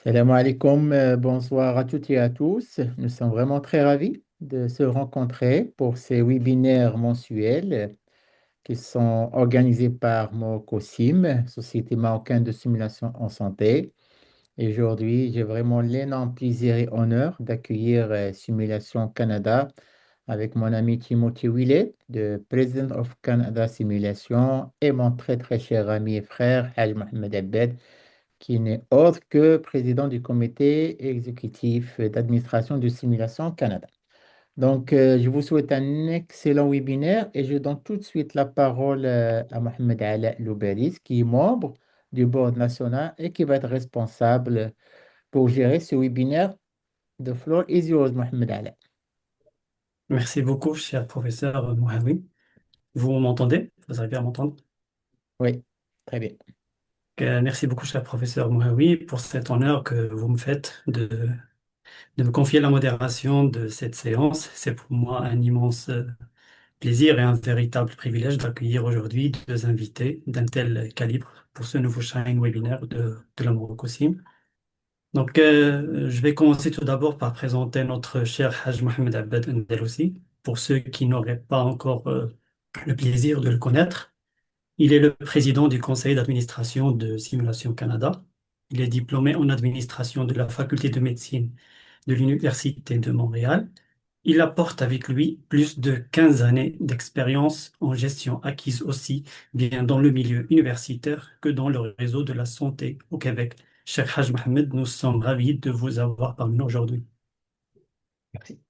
Salam alaikum, bonsoir à toutes et à tous. Nous sommes vraiment très ravis de se rencontrer pour ces webinaires mensuels qui sont organisés par Mocosim, Société marocaine de simulation en santé. Et aujourd'hui, j'ai vraiment l'énorme plaisir et honneur d'accueillir Simulation Canada avec mon ami Timothy Willett, de President of Canada Simulation, et mon très très cher ami et frère, Haj Mohamed Abed, qui n'est autre que président du comité exécutif d'administration de Simulation Canada. Donc, je vous souhaite un excellent webinaire et je donne tout de suite la parole à Mohamed Ala Louberis, qui est membre du board national et qui va être responsable pour gérer ce webinaire. The floor is yours, Mohamed Ala. Merci beaucoup, cher professeur Mohawi. Vous m'entendez? Vous arrivez à m'entendre? Oui, très bien. Merci beaucoup, cher professeur Mohawi, pour cet honneur que vous me faites de me confier la modération de cette séance. C'est pour moi un immense plaisir et un véritable privilège d'accueillir aujourd'hui deux invités d'un tel calibre pour ce nouveau Shine webinaire de la Morocco-Sim. Je vais commencer tout d'abord par présenter notre cher Haj Mohamed Abed Ndeloussi. Pour ceux qui n'auraient pas encore le plaisir de le connaître, il est le président du conseil d'administration de Simulation Canada. Il est diplômé en administration de la faculté de médecine de l'Université de Montréal. Il apporte avec lui plus de 15 années d'expérience en gestion acquise aussi bien dans le milieu universitaire que dans le réseau de la santé au Québec. Cheikh Haj Mohamed, nous sommes ravis de vous avoir parmi nous aujourd'hui. Merci.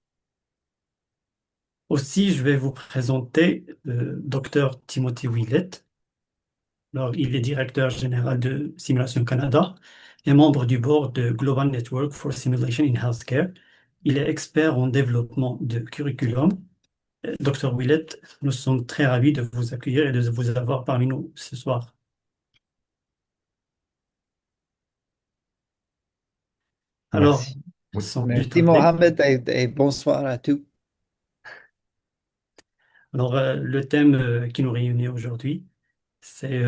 Aussi, je vais vous présenter le docteur Timothy Willett. Alors, il est directeur général de Simulation Canada et membre du board de Global Network for Simulation in Healthcare. Il est expert en développement de curriculum. Dr. Willett, nous sommes très ravis de vous accueillir et de vous avoir parmi nous ce soir. Alors, Merci. Oui. sans plus Merci tarder, Mohamed et bonsoir à tous. le thème qui nous réunit aujourd'hui, c'est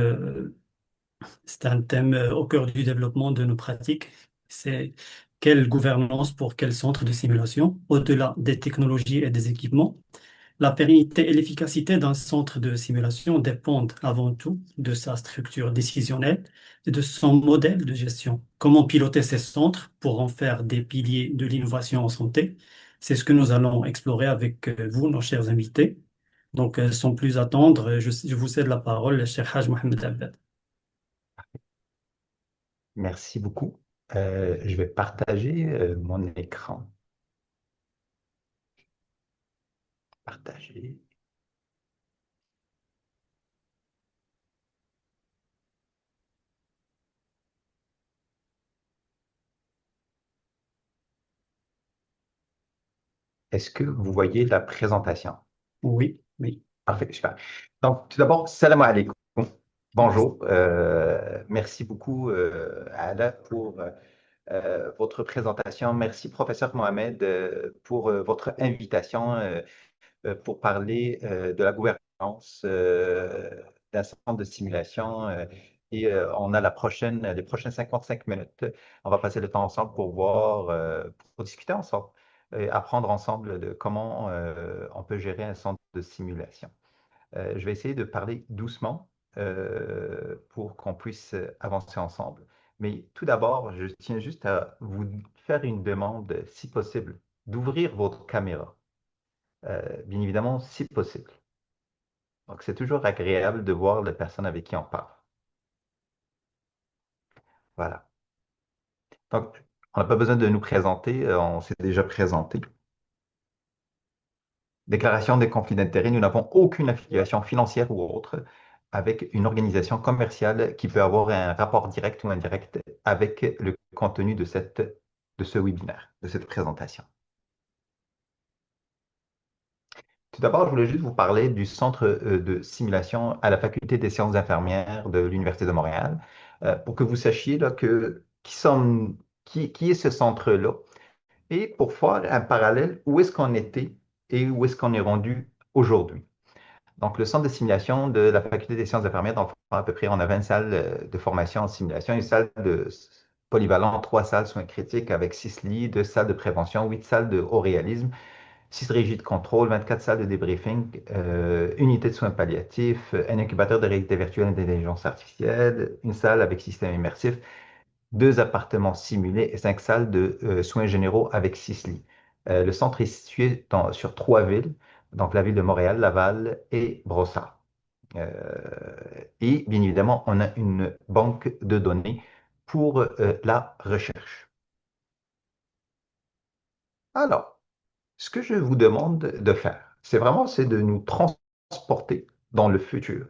c'est un thème au cœur du développement de nos pratiques. C'est quelle gouvernance pour quel centre de simulation, au-delà des technologies et des équipements. La pérennité et l'efficacité d'un centre de simulation dépendent avant tout de sa structure décisionnelle et de son modèle de gestion. Comment piloter ces centres pour en faire des piliers de l'innovation en santé? C'est ce que nous allons explorer avec vous, nos chers invités. Sans plus attendre, je vous cède la parole, cher Haj Mohamed Abed. Merci beaucoup. Je vais partager mon écran. Partager. Est-ce que vous voyez la présentation? Oui, oui. Parfait, super. Donc, tout d'abord, salam alaikum. Merci. Bonjour. Merci beaucoup, Ala, pour votre présentation. Merci, professeur Mohamed, pour votre invitation pour parler de la gouvernance d'un centre de simulation. On a les prochaines 55 minutes. On va passer le temps ensemble pour voir, pour discuter ensemble et apprendre ensemble de comment on peut gérer un centre de simulation. Je vais essayer de parler doucement pour qu'on puisse avancer ensemble. Mais tout d'abord, je tiens juste à vous faire une demande, si possible, d'ouvrir votre caméra. Bien évidemment, si possible. Donc, c'est toujours agréable de voir la personne avec qui on parle. Voilà. Donc, on n'a pas besoin de nous présenter, on s'est déjà présenté. Déclaration des conflits d'intérêts, nous n'avons aucune affiliation financière ou autre avec une organisation commerciale qui peut avoir un rapport direct ou indirect avec le contenu de ce webinaire, de cette présentation. Tout d'abord, je voulais juste vous parler du centre de simulation à la Faculté des sciences infirmières de l'Université de Montréal, pour que vous sachiez là, qui est ce centre-là et pour faire un parallèle, où est-ce qu'on était et où est-ce qu'on est rendu aujourd'hui. Donc, le centre de simulation de la Faculté des sciences infirmières, dans le fond, à peu près, on a 20 salles de formation en simulation, une salle polyvalent, 3 salles soins critiques avec 6 lits, 2 salles de prévention, 8 salles de haut réalisme, 6 régies de contrôle, 24 salles de débriefing, unité de soins palliatifs, un incubateur de réalité virtuelle et d'intelligence artificielle, une salle avec système immersif, 2 appartements simulés et 5 salles de soins généraux avec 6 lits. Le centre est situé sur 3 villes, donc la ville de Montréal, Laval et Brossard. Euh, et bien évidemment, on a une banque de données pour la recherche. Alors, ce que je vous demande de faire, c'est de nous transporter dans le futur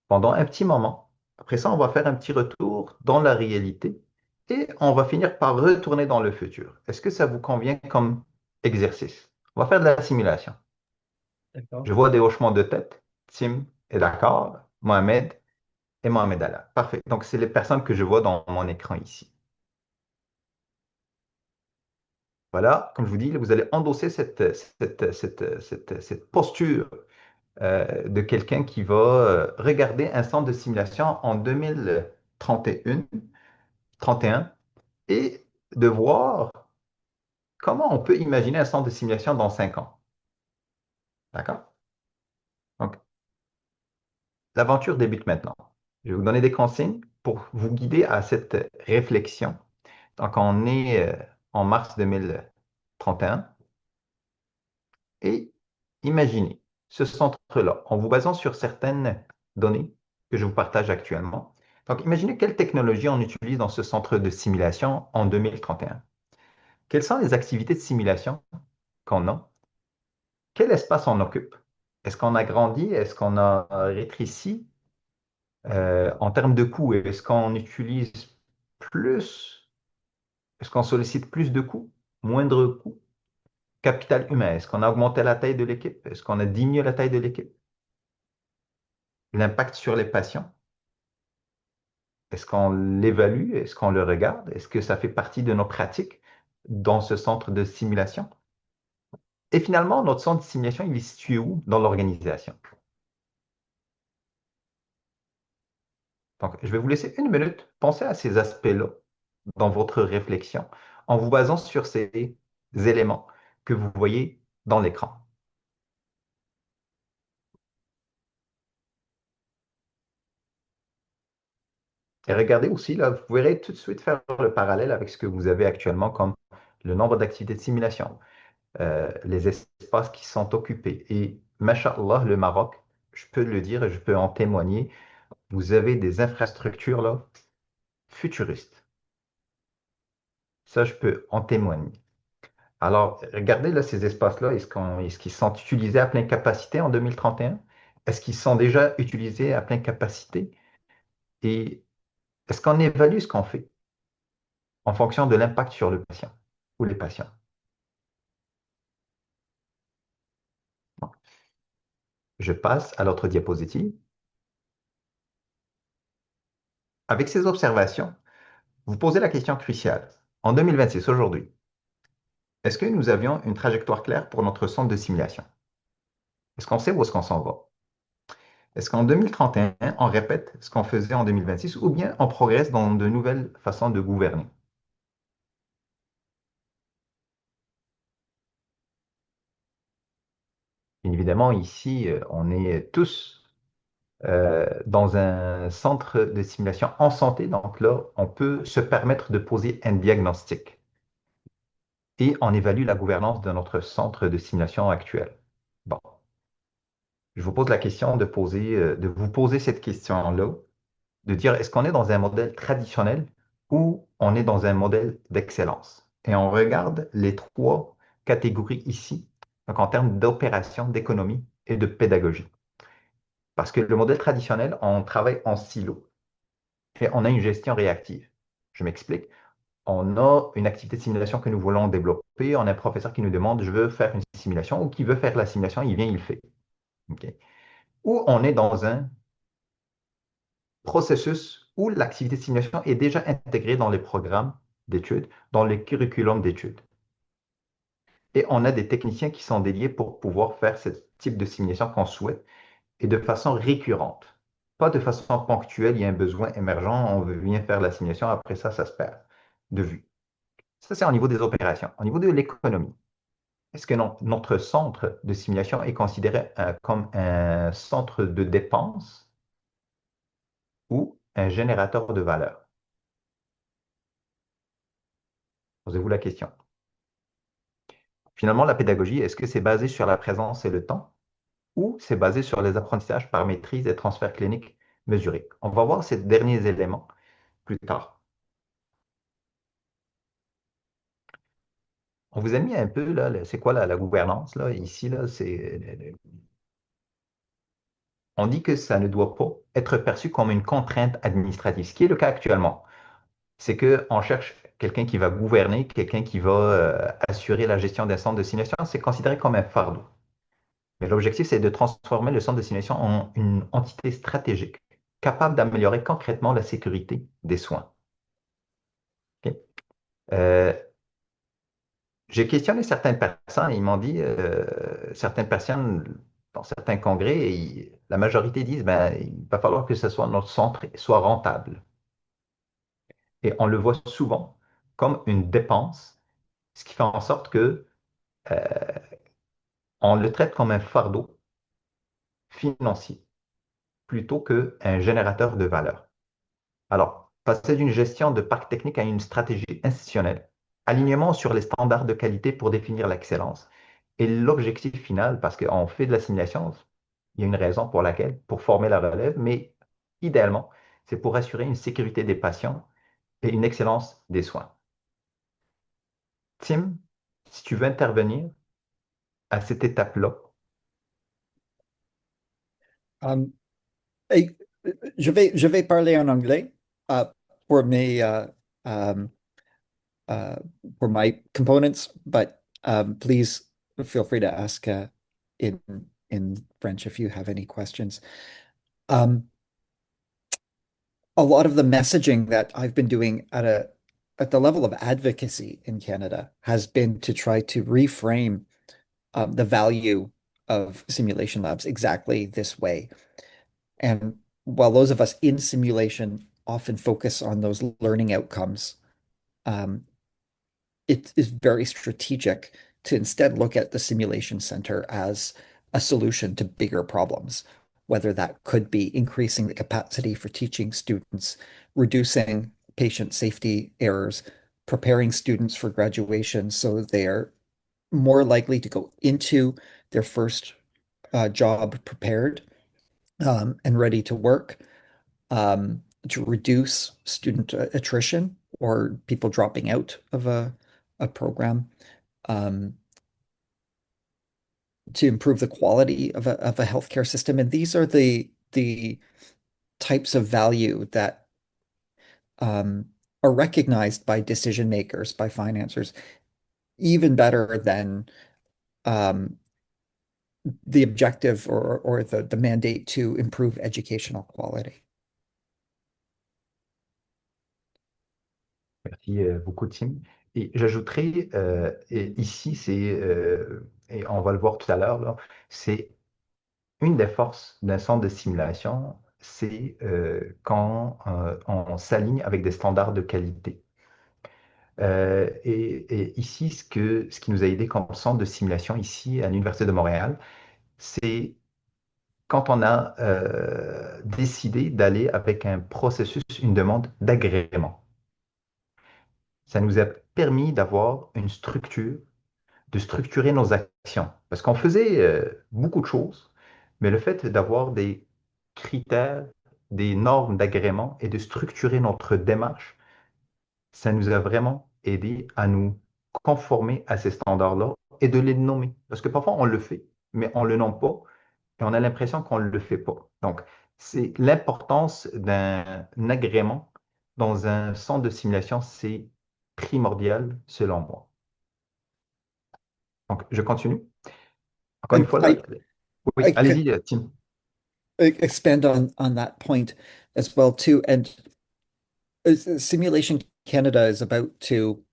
pendant un petit moment. Après ça, on va faire un petit retour dans la réalité et on va finir par retourner dans le futur. Est-ce que ça vous convient comme exercice? On va faire de la simulation. D'accord. Je vois des hochements de tête. Tim est d'accord. Mohamed et Mohamed Allah. Parfait. Donc, c'est les personnes que je vois dans mon écran ici. Voilà, comme je vous dis, vous allez endosser cette posture de quelqu'un qui va regarder un centre de simulation en 2031 31 et de voir comment on peut imaginer un centre de simulation dans 5 ans. D'accord? Donc, l'aventure débute maintenant. Je vais vous donner des consignes pour vous guider à cette réflexion. Donc, on est en mars 2031 et imaginez ce centre-là en vous basant sur certaines données que je vous partage actuellement. Donc, imaginez quelle technologie on utilise dans ce centre de simulation en 2031. Quelles sont les activités de simulation qu'on a? Quel espace on occupe? Est-ce qu'on a grandi? Est-ce qu'on a rétréci? En termes de coûts, est-ce qu'on utilise plus? Est-ce qu'on sollicite plus de coûts? Moindre coûts? Capital humain, est-ce qu'on a augmenté la taille de l'équipe? Est-ce qu'on a diminué la taille de l'équipe? L'impact sur les patients? Est-ce qu'on l'évalue? Est-ce qu'on le regarde? Est-ce que ça fait partie de nos pratiques dans ce centre de simulation? Et finalement, notre centre de simulation, il est situé où dans l'organisation? Donc, je vais vous laisser une minute penser à ces aspects-là dans votre réflexion en vous basant sur ces éléments que vous voyez dans l'écran. Et regardez aussi, là, vous verrez tout de suite faire le parallèle avec ce que vous avez actuellement comme le nombre d'activités de simulation, les espaces qui sont occupés. Et, Masha'Allah, le Maroc, je peux le dire et je peux en témoigner, vous avez des infrastructures là, futuristes. Ça, je peux en témoigner. Alors, regardez là, ces espaces-là, est-ce qu'ils sont utilisés à pleine capacité en 2031? Est-ce qu'ils sont déjà utilisés à pleine capacité? Et est-ce qu'on évalue ce qu'on fait en fonction de l'impact sur le patient ou les patients? Bon. Je passe à l'autre diapositive. Avec ces observations, vous posez la question cruciale. En 2026, aujourd'hui, est-ce que nous avions une trajectoire claire pour notre centre de simulation? Est-ce qu'on sait où est-ce qu'on s'en va? Est-ce qu'en 2031, on répète ce qu'on faisait en 2026 ou bien on progresse dans de nouvelles façons de gouverner? Bien évidemment, ici, on est tous dans un centre de simulation en santé. Donc là, on peut se permettre de poser un diagnostic et on évalue la gouvernance de notre centre de simulation actuel. Bon, je vous pose la question de vous poser cette question-là, de dire est-ce qu'on est dans un modèle traditionnel ou on est dans un modèle d'excellence? Et on regarde les 3 catégories ici, donc en termes d'opération, d'économie et de pédagogie. Parce que le modèle traditionnel, on travaille en silo et on a une gestion réactive. Je m'explique. On a une activité de simulation que nous voulons développer. On a un professeur qui nous demande, je veux faire une simulation, ou qui veut faire la simulation, il vient, il le fait. OK? Ou on est dans un processus où l'activité de simulation est déjà intégrée dans les programmes d'études, dans les curriculums d'études. Et on a des techniciens qui sont dédiés pour pouvoir faire ce type de simulation qu'on souhaite et de façon récurrente. pas de façon ponctuelle, il y a un besoin émergent, on veut bien faire la simulation, après ça, ça se perd de vue. Ça, c'est au niveau des opérations. Au niveau de l'économie, est-ce que notre centre de simulation est considéré comme un centre de dépenses ou un générateur de valeur? Posez-vous la question. Finalement, la pédagogie, est-ce que c'est basé sur la présence et le temps ou c'est basé sur les apprentissages par maîtrise et transfert clinique mesurés? On va voir ces derniers éléments plus tard. On vous a mis un peu, là, c'est quoi la gouvernance, là, ici, là, on dit que ça ne doit pas être perçu comme une contrainte administrative, ce qui est le cas actuellement. C'est qu'on cherche quelqu'un qui va gouverner, quelqu'un qui va assurer la gestion d'un centre de simulation, c'est considéré comme un fardeau. Mais l'objectif, c'est de transformer le centre de simulation en une entité stratégique, capable d'améliorer concrètement la sécurité des soins. OK? Euh, j'ai questionné certaines personnes, ils m'ont dit, certaines personnes, dans certains congrès, la majorité disent, ben, il va falloir que ce soit notre centre soit rentable. Et on le voit souvent comme une dépense, ce qui fait en sorte que on le traite comme un fardeau financier plutôt qu'un générateur de valeur. Alors, passer d'une gestion de parc technique à une stratégie institutionnelle, alignement sur les standards de qualité pour définir l'excellence. Et l'objectif final, parce qu'on fait de la simulation, il y a une raison pour laquelle, pour former la relève, mais idéalement, c'est pour assurer une sécurité des patients et une excellence des soins. Tim, si tu veux intervenir à cette étape-là, Um, et- je vais parler en anglais uh, pour mes um, uh, for my components, but please feel free to ask in in French if you have any questions. Um, a lot of the messaging that I've been doing at the level of advocacy in Canada has been to try to reframe the value of simulation labs exactly this way. And while those of us in simulation often focus on those learning outcomes, um, it is very strategic to instead look at the simulation center as a solution to bigger problems, whether that could be increasing the capacity for teaching students, reducing patient safety errors, preparing students for graduation so they are more likely to go into their first job prepared and ready to work, to reduce student attrition or people dropping out of a program, um, to improve the quality of a healthcare system. And these are the types of value that um, are recognized by decision makers, by financiers, even better than um, the objective or the mandate to improve educational quality. merci beaucoup, Tim. Et j'ajouterai, et ici, et on va le voir tout à l'heure, là, c'est une des forces d'un centre de simulation, c'est quand on s'aligne avec des standards de qualité. Et ici, ce qui nous a aidé comme centre de simulation ici à l'Université de Montréal, c'est quand on a décidé d'aller avec un processus, une demande d'agrément. Ça nous a permis d'avoir une structure, de structurer nos actions. Parce qu'on faisait beaucoup de choses, mais le fait d'avoir des critères, des normes d'agrément et de structurer notre démarche, ça nous a vraiment aidé à nous conformer à ces standards-là et de les nommer. Parce que parfois, on le fait, mais on ne le nomme pas et on a l'impression qu'on ne le fait pas. Donc, c'est l'importance d'un agrément dans un centre de simulation, c'est primordial selon moi. Donc, je continue. Encore une And fois, là, oui, I allez-y, could Tim. expand on that point as well too. And Simulation Canada is about to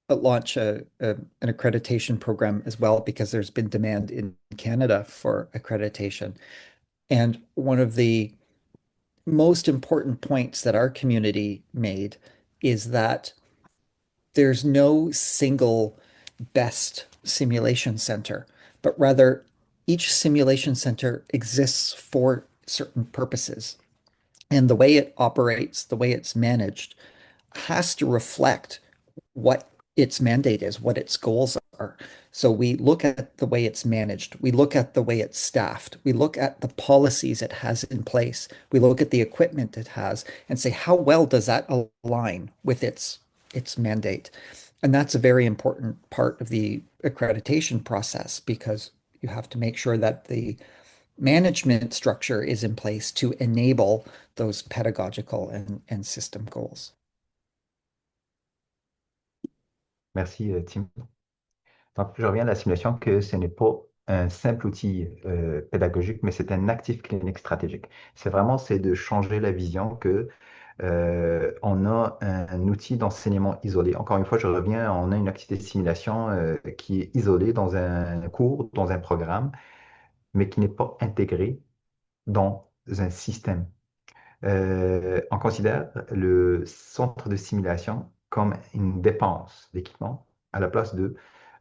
launch an accreditation program as well because there's been demand in Canada for accreditation. And one of the most important points that our community made is that there's no single best simulation center, but rather each simulation center exists for certain purposes. And the way it operates, the way it's managed, has to reflect what its mandate is, what its goals are. So we look at the way it's managed, we look at the way it's staffed, we look at the policies it has in place, we look at the equipment it has, and say how well does that align with its mandate. And that's a very important part of the accreditation process because you have to make sure that the management structure is in place to enable those pedagogical and system goals. Merci, Tim. Donc, je reviens à la simulation que ce n'est pas un simple outil pédagogique, mais c'est un actif clinique stratégique. C'est de changer la vision que on a un outil d'enseignement isolé. Encore une fois, je reviens, on a une activité de simulation qui est isolée dans un cours, dans un programme, mais qui n'est pas intégrée dans un système. On considère le centre de simulation comme une dépense d'équipement à la place de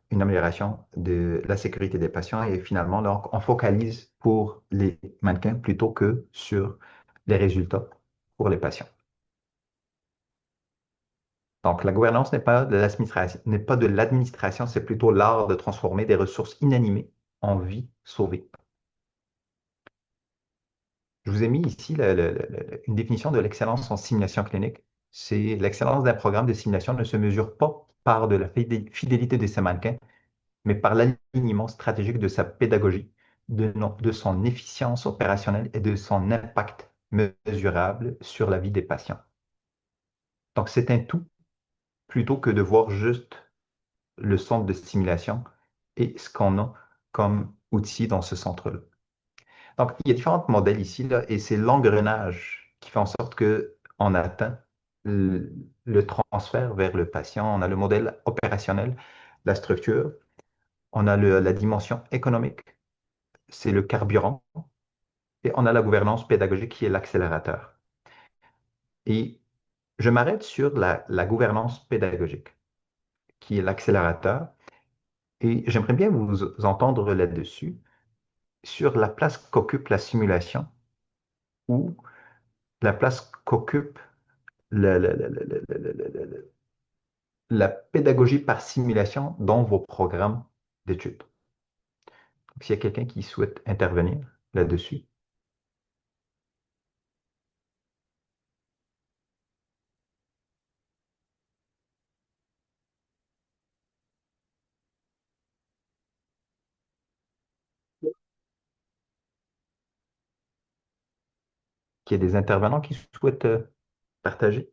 une amélioration de la sécurité des patients et finalement, donc, on focalise pour les mannequins plutôt que sur les résultats pour les patients. Donc, la gouvernance n'est pas de l'administration, c'est plutôt l'art de transformer des ressources inanimées en vies sauvées. Je vous ai mis ici une définition de l'excellence en simulation clinique. C'est l'excellence d'un programme de simulation ne se mesure pas par de la fidélité de ses mannequins, mais par l'alignement stratégique de sa pédagogie, de son efficience opérationnelle et de son impact mesurable sur la vie des patients. Donc, c'est un tout plutôt que de voir juste le centre de simulation et ce qu'on a comme outil dans ce centre-là. Donc, il y a différents modèles ici, là, et c'est l'engrenage qui fait en sorte qu'on atteint le transfert vers le patient. On a le modèle opérationnel, la structure, on a la dimension économique, c'est le carburant, et on a la gouvernance pédagogique qui est l'accélérateur. Et je m'arrête sur la gouvernance pédagogique, qui est l'accélérateur, et j'aimerais bien vous entendre là-dessus, sur la place qu'occupe la simulation ou la place qu'occupe la, la- la- la- la- la- la- la- la pédagogie par simulation dans vos programmes d'études. S'il y a quelqu'un qui souhaite intervenir là-dessus, qu'il y ait des intervenants qui souhaitent partager?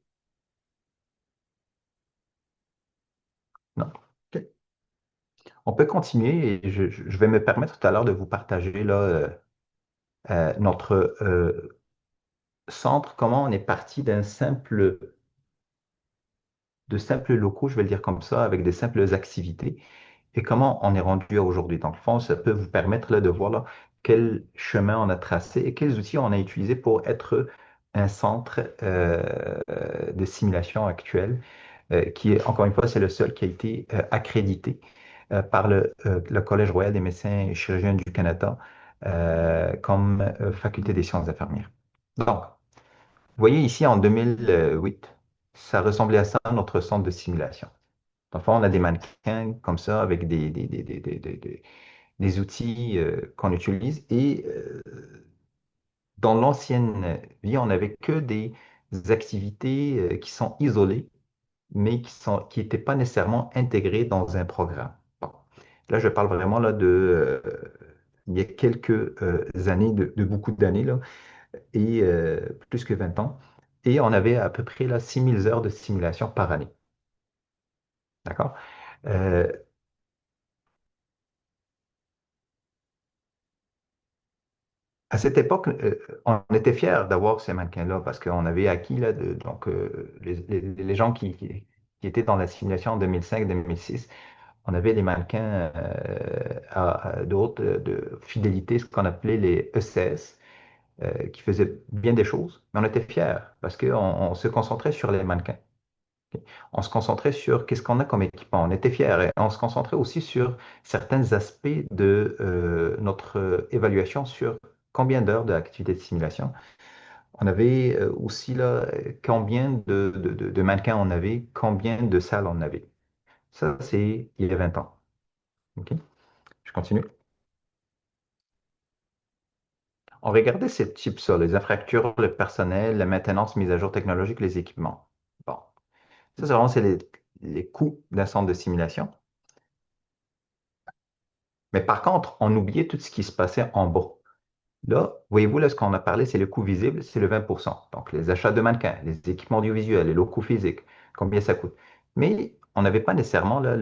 Non? OK. On peut continuer et je vais me permettre tout à l'heure de vous partager là, notre centre, comment on est parti de simples locaux, je vais le dire comme ça, avec des simples activités, et comment on est rendu à aujourd'hui. Dans le fond, ça peut vous permettre là, de voir là, quel chemin on a tracé et quels outils on a utilisés pour être un centre de simulation actuel, qui est, encore une fois, c'est le seul qui a été accrédité par le Collège royal des médecins et chirurgiens du Canada comme faculté des sciences infirmières. Donc, vous voyez ici en 2008, ça ressemblait à ça, notre centre de simulation. Parfois, on a des mannequins comme ça avec des outils qu'on utilise. Et dans l'ancienne vie, on n'avait que des activités qui sont isolées, mais qui n'étaient pas nécessairement intégrées dans un programme. Bon. Là, je parle vraiment là, il y a quelques années, de beaucoup d'années, là, et plus que 20 ans. Et on avait à peu près là, 6000 heures de simulation par année. D'accord? Euh, À cette époque, on était fiers d'avoir ces mannequins-là parce qu'on avait acquis là, donc, les gens qui étaient dans la simulation en 2005-2006, on avait des mannequins de haute de fidélité, ce qu'on appelait les ECS. qui faisait bien des choses, mais on était fiers parce qu'on se concentrait sur les mannequins. Ok. On se concentrait sur qu'est-ce qu'on a comme équipement. On était fiers et on se concentrait aussi sur certains aspects de notre évaluation sur combien d'heures d'activité de simulation. On avait aussi là combien de mannequins on avait, combien de salles on avait. Ça, c'est il y a 20 ans. OK? Je continue. On regardait ces types-là, les infrastructures, le personnel, la maintenance, mise à jour technologique, les équipements. Bon, ça, c'est vraiment c'est les coûts d'un centre de simulation. Mais par contre, on oubliait tout ce qui se passait en bas. Là, voyez-vous, là, ce qu'on a parlé, c'est le coût visible, c'est le 20%. Donc, les achats de mannequins, les équipements audiovisuels, les locaux physiques, combien ça coûte. Mais on n'avait pas nécessairement là,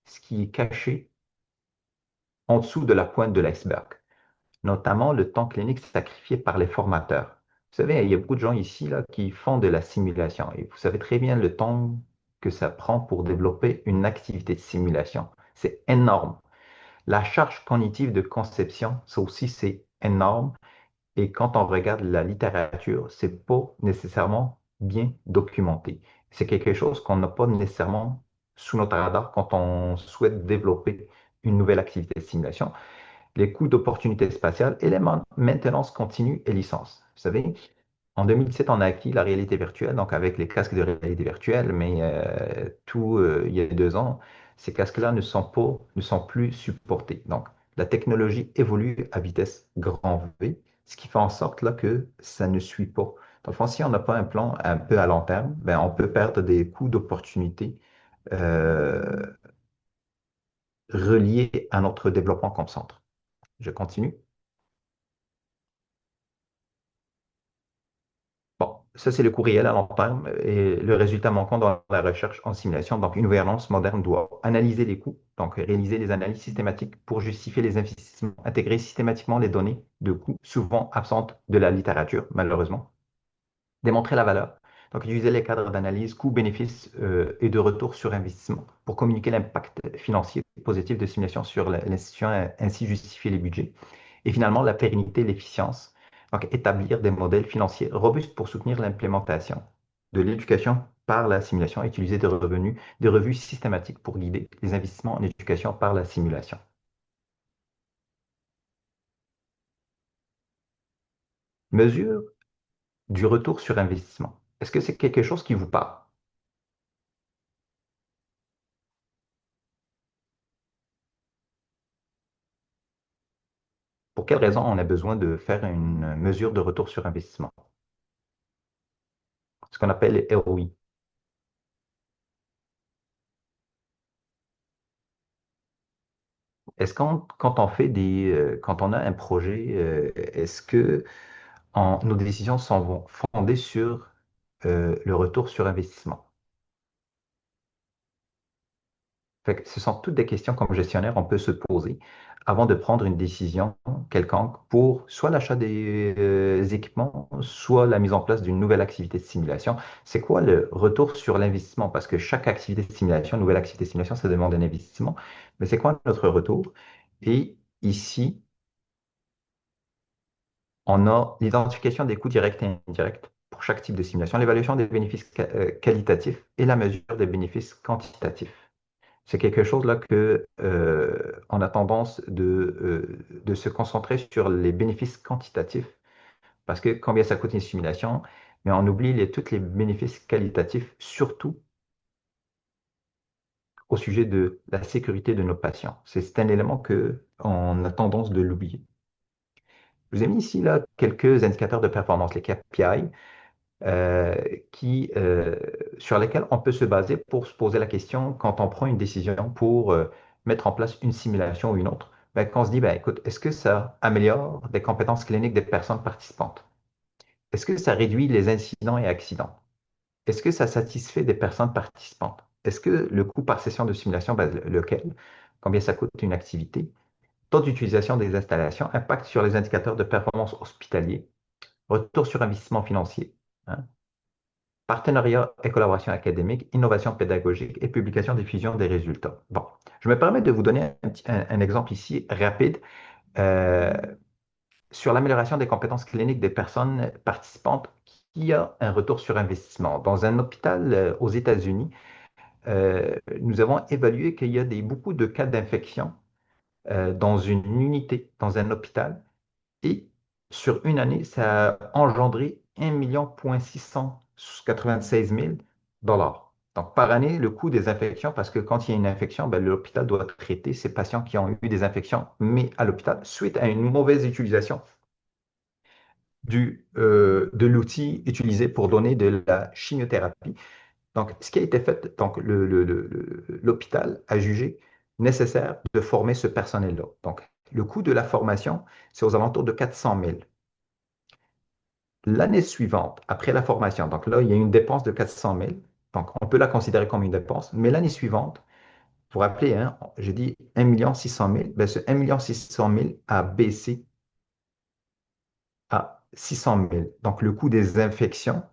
ce qui est caché en dessous de la pointe de l'iceberg, notamment le temps clinique sacrifié par les formateurs. Vous savez, il y a beaucoup de gens ici là, qui font de la simulation et vous savez très bien le temps que ça prend pour développer une activité de simulation. C'est énorme. La charge cognitive de conception, ça aussi, c'est énorme. Et quand on regarde la littérature, c'est pas nécessairement bien documenté. C'est quelque chose qu'on n'a pas nécessairement sous notre radar quand on souhaite développer une nouvelle activité de simulation. Les coûts d'opportunité spatiale et les maintenance continue et licence. Vous savez, en 2017, on a acquis la réalité virtuelle, donc avec les casques de réalité virtuelle, mais il y a 2 ans, ces casques-là ne sont plus supportés. Donc, la technologie évolue à vitesse grand V, ce qui fait en sorte là, que ça ne suit pas. Dans le fond, si on n'a pas un plan un peu à long terme, ben, on peut perdre des coûts d'opportunité euh, reliés à notre développement comme centre. Je continue. Bon, ça, c'est le coût réel à long terme et le résultat manquant dans la recherche en simulation. Donc, une gouvernance moderne doit analyser les coûts, donc réaliser des analyses systématiques pour justifier les investissements, intégrer systématiquement les données de coûts souvent absentes de la littérature, malheureusement, démontrer la valeur. Donc, utiliser les cadres d'analyse coûts-bénéfices et de retour sur investissement pour communiquer l'impact financier positif de simulation sur l'institution, ainsi justifier les budgets. Et finalement, la pérennité, l'efficience. Donc, établir des modèles financiers robustes pour soutenir l'implémentation de l'éducation par la simulation, et utiliser des revenus, des revues systématiques pour guider les investissements en éducation par la simulation. Mesure du retour sur investissement. Est-ce que c'est quelque chose qui vous parle? Pour quelle raison on a besoin de faire une mesure de retour sur investissement? Ce qu'on appelle les ROI. Est-ce qu'on, quand on fait quand on a un projet, est-ce que nos décisions sont fondées sur le retour sur investissement? Fait que ce sont toutes des questions comme gestionnaire, on peut se poser avant de prendre une décision quelconque pour soit l'achat des équipements, soit la mise en place d'une nouvelle activité de simulation. C'est quoi le retour sur l'investissement? Parce que chaque activité de simulation, nouvelle activité de simulation, ça demande un investissement. Mais c'est quoi notre retour? Et ici, on a l'identification des coûts directs et indirects pour chaque type de simulation, l'évaluation des bénéfices qualitatifs et la mesure des bénéfices quantitatifs. C'est quelque chose là que on a tendance de se concentrer sur les bénéfices quantitatifs parce que combien ça coûte une simulation, mais on oublie tous les bénéfices qualitatifs, surtout au sujet de la sécurité de nos patients. C'est un élément que on a tendance de l'oublier. Je vous ai mis ici là quelques indicateurs de performance, les KPI, euh, sur lesquels on peut se baser pour se poser la question quand on prend une décision pour mettre en place une simulation ou une autre, ben, qu'on se dit, ben, écoute, est-ce que ça améliore des compétences cliniques des personnes participantes? Est-ce que ça réduit les incidents et accidents? Est-ce que ça satisfait des personnes participantes? Est-ce que le coût par session de simulation, ben, lequel? Combien ça coûte une activité? Taux d'utilisation des installations, impact sur les indicateurs de performance hospitalier, retour sur investissement financier, hein, partenariat et collaboration académique, innovation pédagogique et publication diffusion des résultats. Bon, je me permets de vous donner un exemple ici rapide. Euh, sur l'amélioration des compétences cliniques des personnes participantes qui a un retour sur investissement. Dans un hôpital aux États-Unis, nous avons évalué qu'il y a beaucoup de cas d'infection dans une unité, dans un hôpital, et sur une année, ça a engendré 1,696 million$ Donc, par année, le coût des infections, parce que quand il y a une infection, ben, l'hôpital doit traiter ces patients qui ont eu des infections, mais à l'hôpital, suite à une mauvaise utilisation de l'outil utilisé pour donner de la chimiothérapie. Donc, ce qui a été fait, donc l'hôpital a jugé nécessaire de former ce personnel-là. Donc, le coût de la formation, c'est aux alentours de 400 000. L'année suivante, après la formation, donc là, il y a une dépense de 400 000. Donc, on peut la considérer comme une dépense. Mais l'année suivante, vous vous rappelez, hein, j'ai dit 1 600 000. Ben, ce 1 600 000 a baissé à 600 000. Donc, le coût des infections.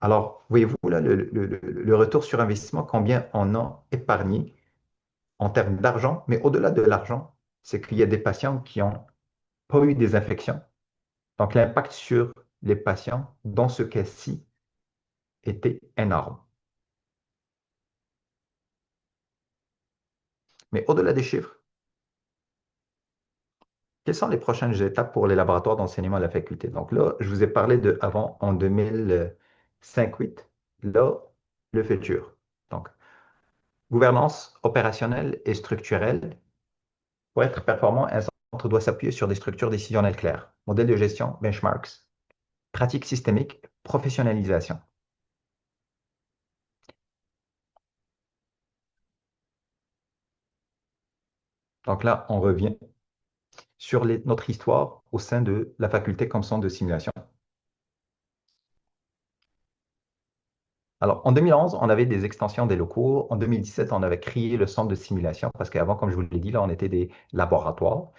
Alors, voyez-vous là le retour sur investissement, combien on a épargné en termes d'argent, mais au-delà de l'argent, c'est qu'il y a des patients qui n'ont pas eu des infections. Donc, l'impact sur les patients, dans ce cas-ci, était énorme. Mais au-delà des chiffres, quelles sont les prochaines étapes pour les laboratoires d'enseignement à la faculté? Donc là, je vous ai parlé de avant, en 2005-8. Là, le futur. Donc, gouvernance opérationnelle et structurelle. Pour être performant, un centre doit s'appuyer sur des structures décisionnelles claires, modèle de gestion, benchmarks, pratiques systémiques, professionnalisation. Donc là, on revient sur notre histoire au sein de la faculté comme centre de simulation. Alors, en 2011, on avait des extensions des locaux. En 2017, on avait créé le centre de simulation parce qu'avant, comme je vous l'ai dit, là, on était des laboratoires.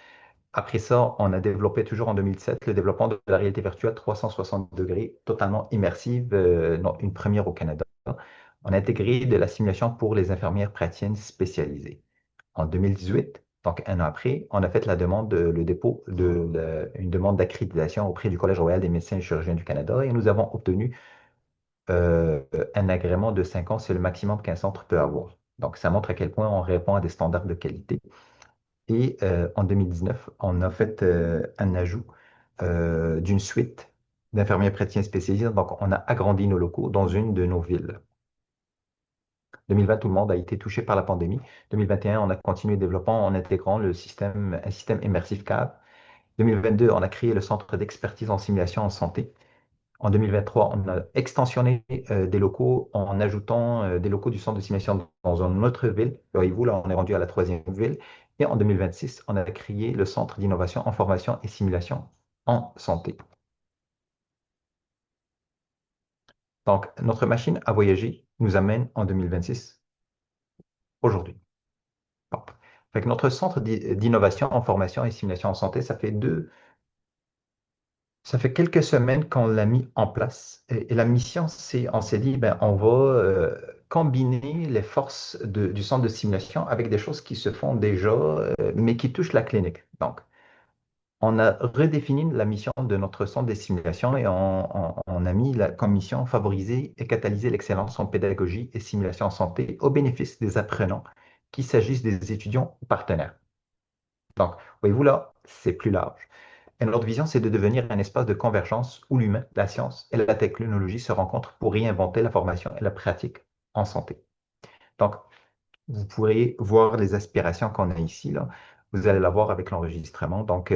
Après ça, on a développé toujours en 2007 le développement de la réalité virtuelle 360 degrés, totalement immersive, une première au Canada. On a intégré de la simulation pour les infirmières praticiennes spécialisées. En 2018, donc un an après, on a fait le dépôt une demande d'accréditation auprès du Collège royal des médecins et chirurgiens du Canada et nous avons obtenu un agrément de 5 ans, c'est le maximum qu'un centre peut avoir. Donc, ça montre à quel point on répond à des standards de qualité. Et en 2019, on a fait un ajout d'une suite d'infirmiers praticiens spécialisés. Donc, on a agrandi nos locaux dans une de nos villes. 2020, tout le monde a été touché par la pandémie. 2021, on a continué le développement en intégrant un système immersif CAV. 2022, on a créé le centre d'expertise en simulation en santé. En 2023, on a extensionné des locaux en ajoutant des locaux du centre de simulation dans une autre ville. Voyez-vous, là, on est rendu à la troisième ville. Et en 2026, on a créé le centre d'innovation en formation et simulation en santé. Donc, notre machine à voyager nous amène en 2026, aujourd'hui. Bon. Fait que notre centre d'innovation en formation et simulation en santé, ça fait quelques semaines qu'on l'a mis en place. Et la mission, on s'est dit, ben, on va combiner les forces du centre de simulation avec des choses qui se font déjà, mais qui touchent la clinique. Donc, on a redéfini la mission de notre centre de simulation et on a mis comme mission favoriser et catalyser l'excellence en pédagogie et simulation en santé au bénéfice des apprenants, qu'il s'agisse des étudiants ou partenaires. Donc, voyez-vous là, c'est plus large. Et notre vision, c'est de devenir un espace de convergence où l'humain, la science et la technologie se rencontrent pour réinventer la formation et la pratique en santé. Donc, vous pourrez voir les aspirations qu'on a ici, là. Vous allez la voir avec l'enregistrement. Donc,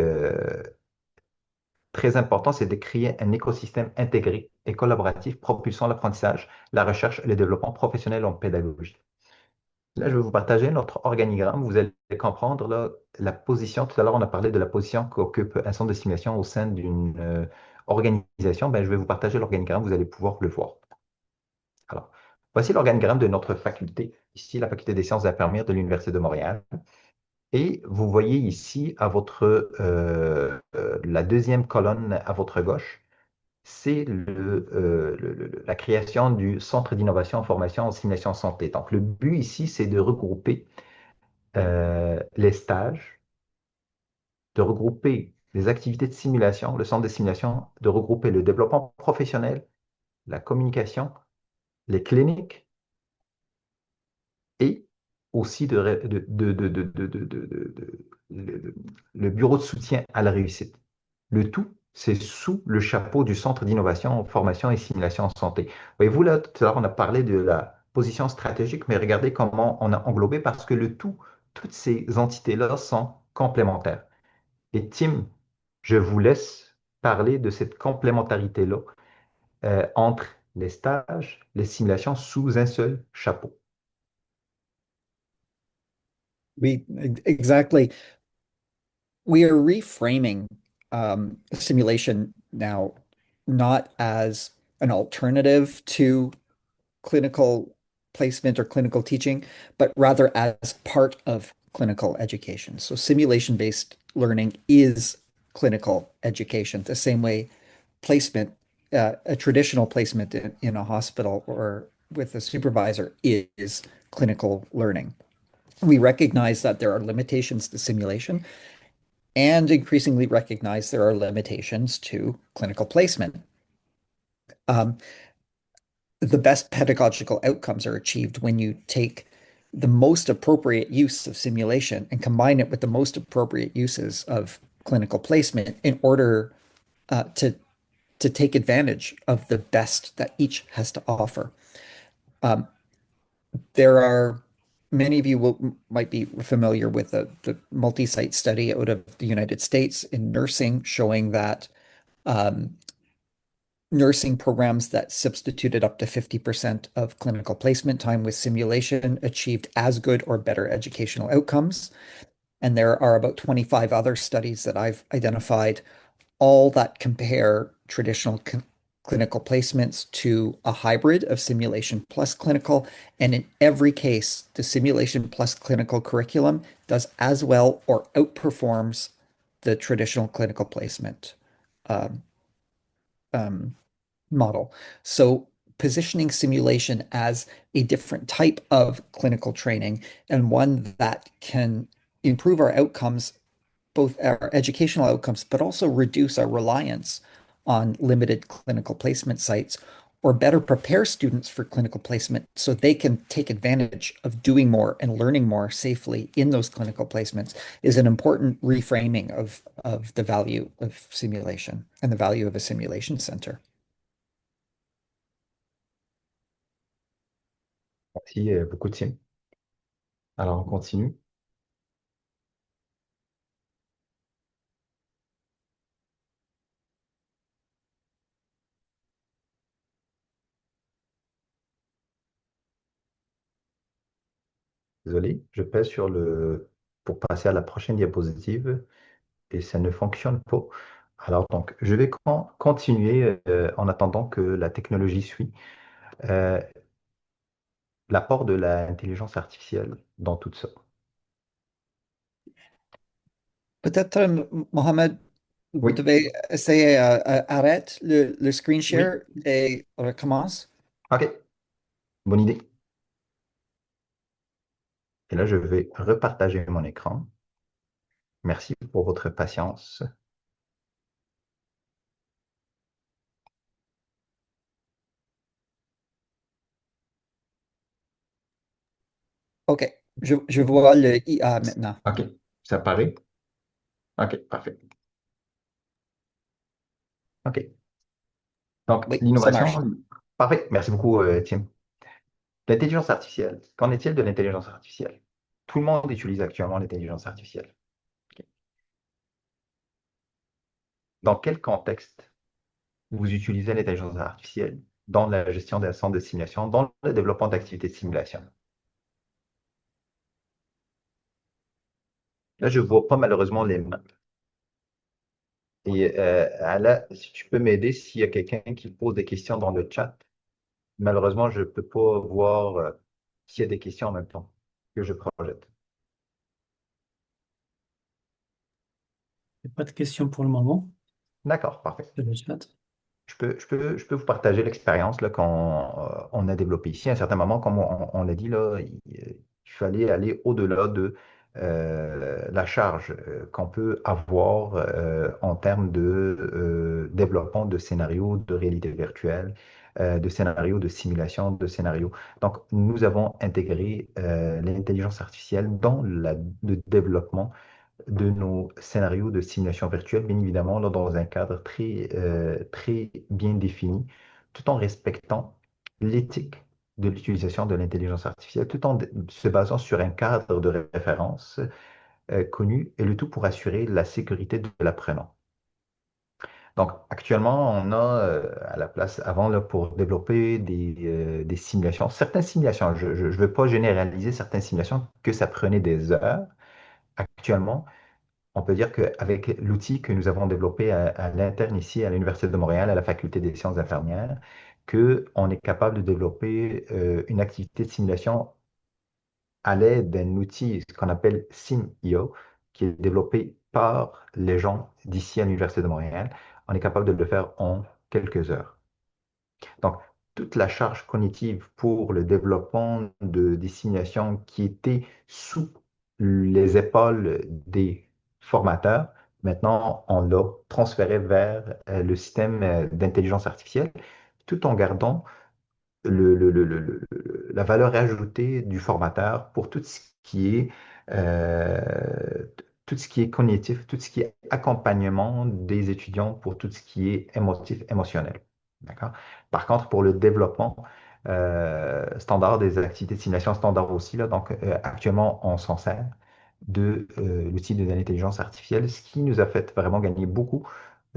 très important, c'est de créer un écosystème intégré et collaboratif propulsant l'apprentissage, la recherche et le développement professionnel en pédagogie. Là, je vais vous partager notre organigramme. Vous allez comprendre là, la position. Tout à l'heure, on a parlé de la position qu'occupe un centre de simulation au sein d'une organisation. Ben, je vais vous partager l'organigramme. Vous allez pouvoir le voir. Alors, voici l'organigramme de notre faculté. Ici, la faculté des sciences infirmières de l'Université de Montréal. Et vous voyez ici, la deuxième colonne à votre gauche, c'est la création du Centre d'innovation en formation en simulation santé. Donc, le but ici, c'est de regrouper les stages, de regrouper les activités de simulation, le centre de simulation, de regrouper le développement professionnel, la communication, les cliniques et aussi le bureau de soutien à la réussite. Le tout, c'est sous le chapeau du Centre d'innovation, formation et simulation en santé. Voyez-vous, là, tout à l'heure, on a parlé de la position stratégique, mais regardez comment on a englobé parce que le tout, toutes ces entités-là sont complémentaires. Et Tim, je vous laisse parler de cette complémentarité-là entre les stages, les simulations sous un seul chapeau. Exactly. We are reframing simulation now not as an alternative to clinical placement or clinical teaching, but rather as part of clinical education. So simulation-based learning is clinical education, the same way placement, a traditional placement in a hospital or with a supervisor is clinical learning. We recognize that there are limitations to simulation and increasingly recognize there are limitations to clinical placement. Um, the best pedagogical outcomes are achieved when you take the most appropriate use of simulation and combine it with the most appropriate uses of clinical placement in order to take advantage of the best that each has to offer. Um, there are many of you might be familiar with the multi-site study out of the United States in nursing showing that um, nursing programs that substituted up to 50% of clinical placement time with simulation achieved as good or better educational outcomes. And there are about 25 other studies that I've identified, all that compare traditional clinical placements to a hybrid of simulation plus clinical. And in every case, the simulation plus clinical curriculum does as well or outperforms the traditional clinical placement um, um, model. So positioning simulation as a different type of clinical training and one that can improve our outcomes, both our educational outcomes, but also reduce our reliance on limited clinical placement sites or better prepare students for clinical placement so they can take advantage of doing more and learning more safely in those clinical placements is an important reframing of the value of simulation and the value of a simulation center. Merci beaucoup, Tim. Alors, on continue. Désolé, je pèse sur le pour passer à la prochaine diapositive et ça ne fonctionne pas. Alors, donc, je vais continuer en attendant que la technologie suit. Euh, L'apport de l'intelligence artificielle dans tout ça. Peut-être, Mohamed, vous Oui, devez essayer arrête le screen Oui, share et recommence. OK, bonne idée. Et là, je vais repartager mon écran. Merci pour votre patience. OK, je vois le IA maintenant. OK, ça apparaît? OK, parfait. OK. Donc, Oui, ça marche. l'innovation, parfait. Merci beaucoup, Tim. L'intelligence artificielle. Qu'en est-il de l'intelligence artificielle? Tout le monde utilise actuellement l'intelligence artificielle. OK. Dans quel contexte vous utilisez l'intelligence artificielle dans la gestion d'un centre de simulation, dans le développement d'activités de simulation? Là, je ne vois pas malheureusement les mains. Et Ala, si tu peux m'aider s'il y a quelqu'un qui pose des questions dans le chat. Malheureusement, je ne peux pas voir s'il y a des questions en même temps que je projette. il n'y a pas de questions pour le moment D'accord, parfait. sur le chat. Je peux vous partager l'expérience là, qu'on a développée ici. À un certain moment, comme on l'a dit, là, il fallait aller au-delà de la charge qu'on peut avoir en termes de développement de scénarios de réalité virtuelle, de scénarios de simulation, de scénarios. Donc, nous avons intégré l'intelligence artificielle dans le développement de nos scénarios de simulation virtuelle, bien évidemment, là, dans un cadre très bien défini, tout en respectant l'éthique de l'utilisation de l'intelligence artificielle, tout en se basant sur un cadre de référence connu, et le tout pour assurer la sécurité de l'apprenant. Donc, actuellement, on a à la place, avant, là, pour développer des simulations, certaines simulations, je ne veux pas généraliser certaines simulations, que ça prenait des heures. Actuellement, on peut dire qu'avec l'outil que nous avons développé à l'interne ici à l'Université de Montréal, à la Faculté des sciences infirmières, qu'on est capable de développer une activité de simulation à l'aide d'un outil qu'on appelle SimIO, qui est développé par les gens d'ici à l'Université de Montréal. On est capable de le faire en quelques heures. Donc, toute la charge cognitive pour le développement des simulations qui étaient sous les épaules des formateurs, maintenant, on l'a transféré vers le système d'intelligence artificielle, tout en gardant la valeur ajoutée du formateur pour euh, tout ce qui est cognitif, tout ce qui est accompagnement des étudiants pour tout ce qui est émotif, émotionnel. D'accord? Par contre, pour le développement standard des activités de simulation standard aussi, là, donc actuellement, on s'en sert de l'outil de l'intelligence artificielle, ce qui nous a fait vraiment gagner beaucoup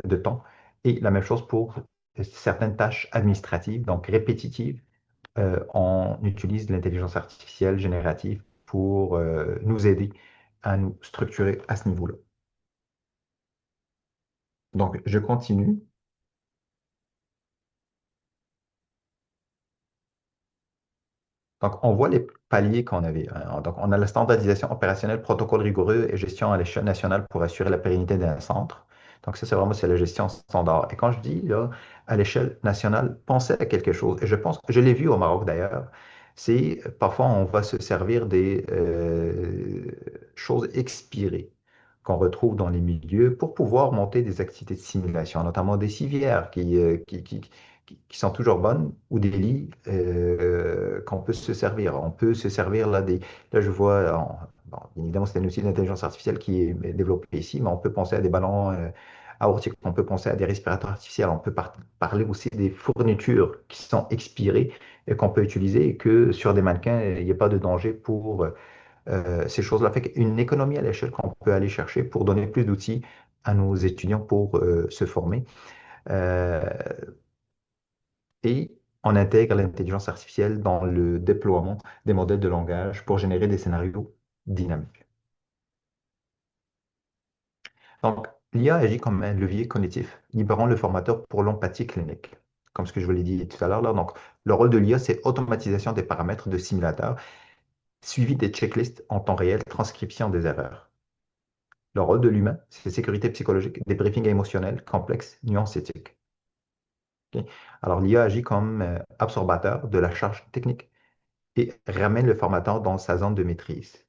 de temps. Et la même chose pour certaines tâches administratives, donc répétitives, on utilise l'intelligence artificielle générative pour nous aider à nous structurer à ce niveau-là. Donc, je continue. Donc, on voit les paliers qu'on avait, hein. Donc, on a la standardisation opérationnelle, protocole rigoureux et gestion à l'échelle nationale pour assurer la pérennité d'un centre. Donc, ça, c'est la gestion standard. Et quand je dis là, à l'échelle nationale, pensez à quelque chose. Et je pense, je l'ai vu au Maroc d'ailleurs, c'est parfois on va se servir des choses expirées qu'on retrouve dans les milieux pour pouvoir monter des activités de simulation, notamment des civières qui sont toujours bonnes ou des lits qu'on peut se servir. On peut se servir là je vois, bon, bien évidemment c'est un outil d'intelligence artificielle qui est développé ici, mais on peut penser à des ballons aortiques, on peut penser à des respirateurs artificiels, on peut parler aussi des fournitures qui sont expirées et qu'on peut utiliser et que sur des mannequins, il n'y a pas de danger pour ces choses-là. Fait une économie à l'échelle qu'on peut aller chercher pour donner plus d'outils à nos étudiants pour se former. Euh, et on intègre l'intelligence artificielle dans le déploiement des modèles de langage pour générer des scénarios dynamiques. Donc, l'IA agit comme un levier cognitif, libérant le formateur pour l'empathie clinique, comme ce que je vous l'ai dit tout à l'heure. Là. Donc, le rôle de l'IA, c'est automatisation des paramètres de simulateurs, suivi des checklists en temps réel, transcription des erreurs. Le rôle de l'humain, c'est sécurité psychologique, débriefing émotionnel, complexe, nuance éthique. Ok. Alors, l'IA agit comme absorbateur de la charge technique et ramène le formateur dans sa zone de maîtrise,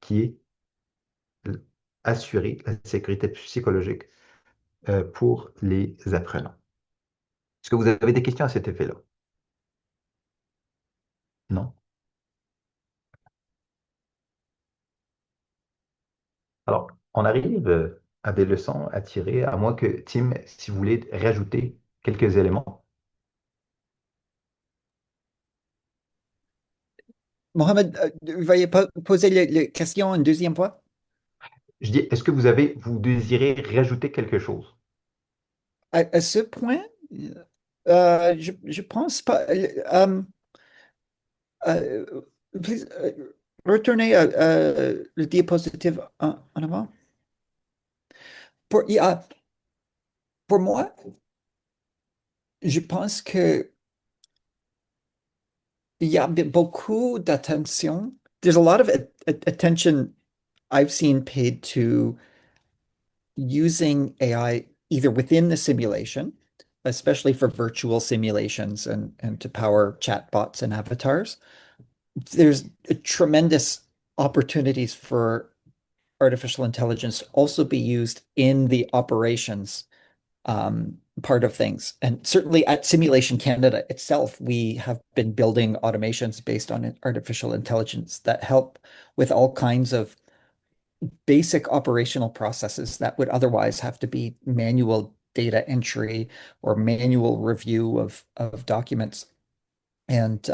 qui est assurer la sécurité psychologique pour les apprenants. Est-ce que vous avez des questions à cet effet-là? Non? Alors, on arrive à des leçons à tirer, à moins que Tim, si vous voulez rajouter quelques éléments. Mohamed, veuillez poser les questions une deuxième fois. Je dis, est-ce que vous désirez rajouter quelque chose? À ce point, je pense pas. Euh, please, retournez le diapositive en avant. Yeah, pour moi, je pense que il y a beaucoup d'attention. There's a lot of attention I've seen paid to using AI either within the simulation, especially for virtual simulations and to power chatbots and avatars. There's a tremendous opportunities for artificial intelligence also be used in the operations part of things. And certainly at Simulation Canada itself, we have been building automations based on artificial intelligence that help with all kinds of basic operational processes that would otherwise have to be manual data entry or manual review of documents. And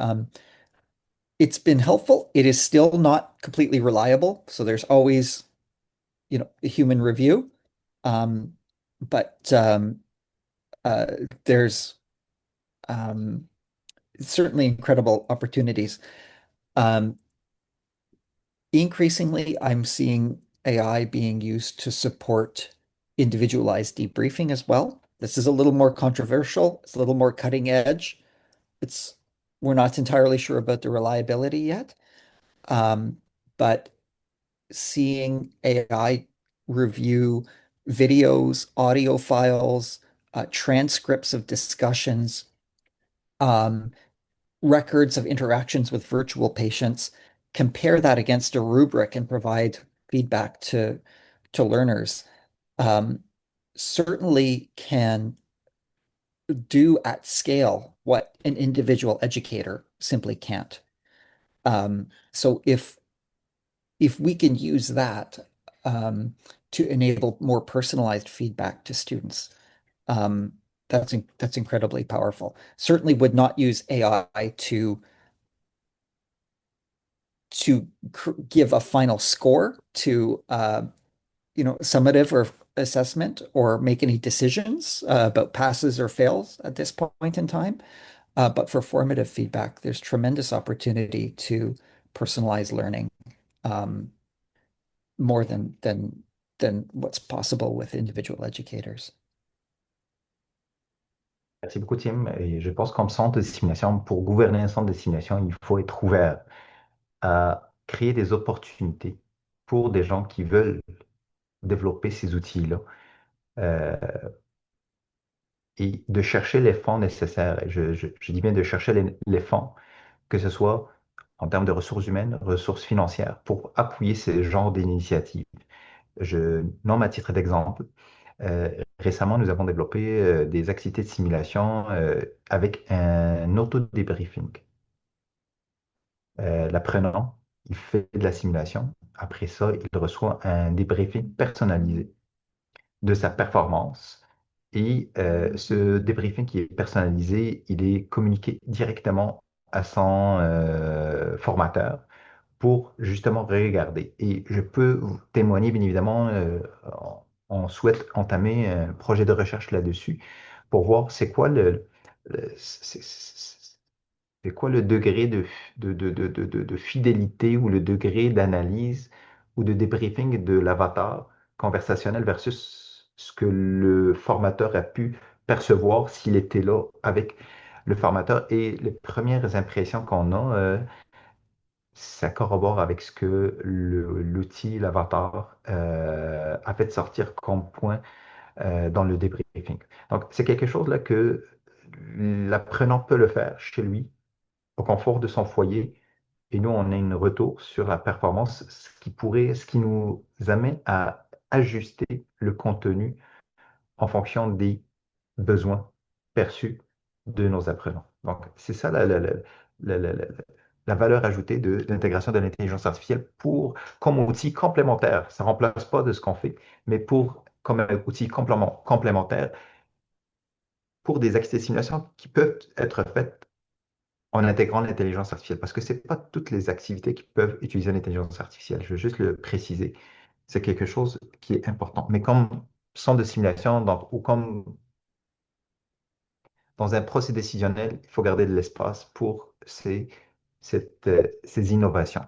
it's been helpful. It is still not completely reliable. So there's always, a human review. Um, but there's um, certainly incredible opportunities. Um, Increasingly, I'm seeing AI being used to support individualized debriefing as well. This is a little more controversial. It's a little more cutting edge. It's We're not entirely sure about the reliability yet. But seeing AI review videos, audio files, transcripts of discussions, um, records of interactions with virtual patients, compare that against a rubric and provide feedback to learners, um, certainly can do at scale what an individual educator simply can't. So if we can use that to enable more personalized feedback to students, um, that's incredibly powerful. Certainly would not use AI to give a final score to summative or assessment or make any decisions about passes or fails at this point in time. But for formative feedback, there's tremendous opportunity to personalize learning um, more than what's possible with individual educators. Merci beaucoup, Tim. Et je pense comme centre de simulation, pour gouverner un centre de simulation, il faut être ouvert à créer des opportunités pour des gens qui veulent développer ces outils-là euh, et de chercher les fonds nécessaires. Et je dis bien de chercher les fonds, que ce soit en termes de ressources humaines, ressources financières, pour appuyer ce genre d'initiatives. Je nomme à titre d'exemple, récemment, nous avons développé des activités de simulation avec un auto-débriefing. L'apprenant, il fait de la simulation. Après ça, il reçoit un débriefing personnalisé de sa performance. Et ce débriefing qui est personnalisé, il est communiqué directement à son formateur pour justement regarder. Et je peux vous témoigner, bien évidemment, on souhaite entamer un projet de recherche là-dessus pour voir c'est quoi c'est quoi le degré de fidélité ou le degré d'analyse ou de débriefing de l'avatar conversationnel versus ce que le formateur a pu percevoir s'il était là avec le formateur. Et les premières impressions qu'on a, ça corrobore avec ce que l'outil, l'avatar, a fait sortir comme point dans le débriefing. Donc, c'est quelque chose là que l'apprenant peut le faire chez lui, au confort de son foyer, et nous, on a une retour sur la performance, ce qui nous amène à ajuster le contenu en fonction des besoins perçus de nos apprenants. Donc, c'est ça la- la- la- la valeur ajoutée de l'intégration de l'intelligence artificielle comme outil complémentaire. Ça ne remplace pas de ce qu'on fait, mais comme un outil complémentaire pour des activités de simulation qui peuvent être faites en intégrant l'intelligence artificielle. Parce que ce n'est pas toutes les activités qui peuvent utiliser l'intelligence artificielle. Je veux juste le préciser. C'est quelque chose qui est important. Mais comme centre de simulation ou comme dans un procès décisionnel, il faut garder de l'espace pour ces innovations.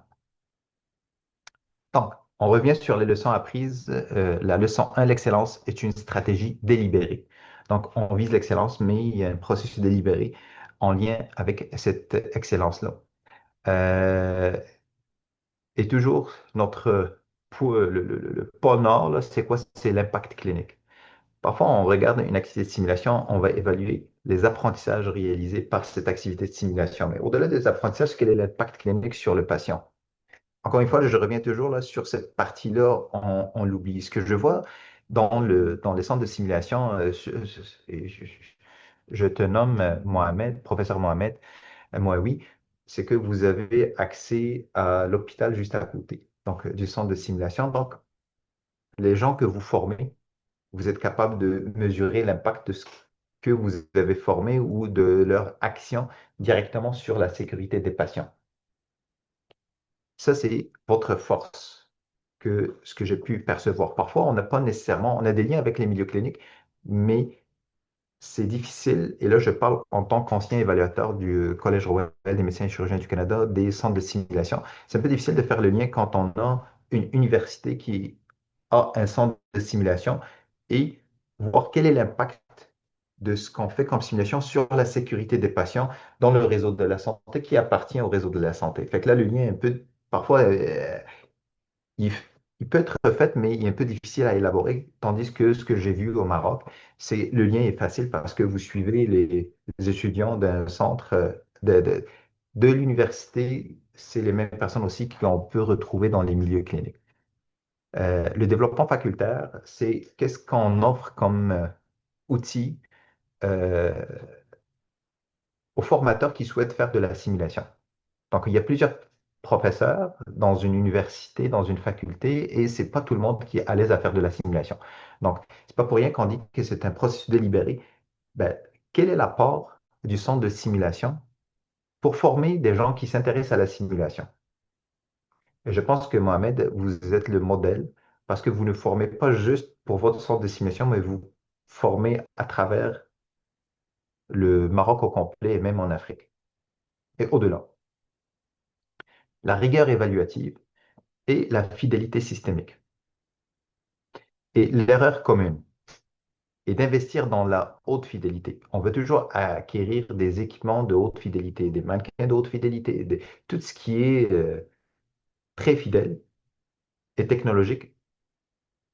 Donc, on revient sur les leçons apprises. La leçon 1, l'excellence est une stratégie délibérée. Donc, on vise l'excellence, mais il y a un processus délibéré en lien avec cette excellence-là. Et toujours, le pôle nord, là, c'est quoi? C'est l'impact clinique. Parfois, on regarde une activité de simulation, on va évaluer les apprentissages réalisés par cette activité de simulation. Mais au-delà des apprentissages, quel est l'impact clinique sur le patient? encore une fois, je reviens toujours là, sur cette partie-là, on l'oublie. Ce que je vois dans les centres de simulation, et je te nomme Mohamed, professeur Mohamed, Moawi, c'est que vous avez accès à l'hôpital juste à côté, donc du centre de simulation. Donc, les gens que vous formez, vous êtes capable de mesurer l'impact de ce que vous avez formé ou de leur action directement sur la sécurité des patients. Ça, c'est votre force, que ce que j'ai pu percevoir. Parfois, on n'a pas nécessairement, on a des liens avec les milieux cliniques, mais c'est difficile, et là je parle en tant qu'ancien évaluateur du Collège royal des médecins et chirurgiens du Canada, des centres de simulation. C'est un peu difficile de faire le lien quand on a une université qui a un centre de simulation et voir quel est l'impact de ce qu'on fait comme simulation sur la sécurité des patients dans le réseau de la santé qui appartient au réseau de la santé. Fait que là, le lien est un peu, parfois, il, il peut être fait, mais il est un peu difficile à élaborer. Tandis que ce que j'ai vu au Maroc, c'est le lien est facile parce que vous suivez les étudiants d'un centre de l'université. C'est les mêmes personnes aussi qu'on peut retrouver dans les milieux cliniques. Le développement facultaire, c'est qu'est-ce qu'on offre comme outil euh, aux formateurs qui souhaitent faire de la simulation. Donc, il y a plusieurs professeurs dans une université, dans une faculté, et c'est pas tout le monde qui est à l'aise à faire de la simulation. Donc, c'est pas pour rien qu'on dit que c'est un processus délibéré. Ben, quel est l'apport du centre de simulation pour former des gens qui s'intéressent à la simulation? Et je pense que Mohamed, vous êtes le modèle parce que vous ne formez pas juste pour votre centre de simulation, mais vous formez à travers le Maroc au complet et même en Afrique et au-delà. La rigueur évaluative et la fidélité systémique. Et l'erreur commune est d'investir dans la haute fidélité. On veut toujours acquérir des équipements de haute fidélité, des mannequins de haute fidélité, tout ce qui est très fidèle et technologique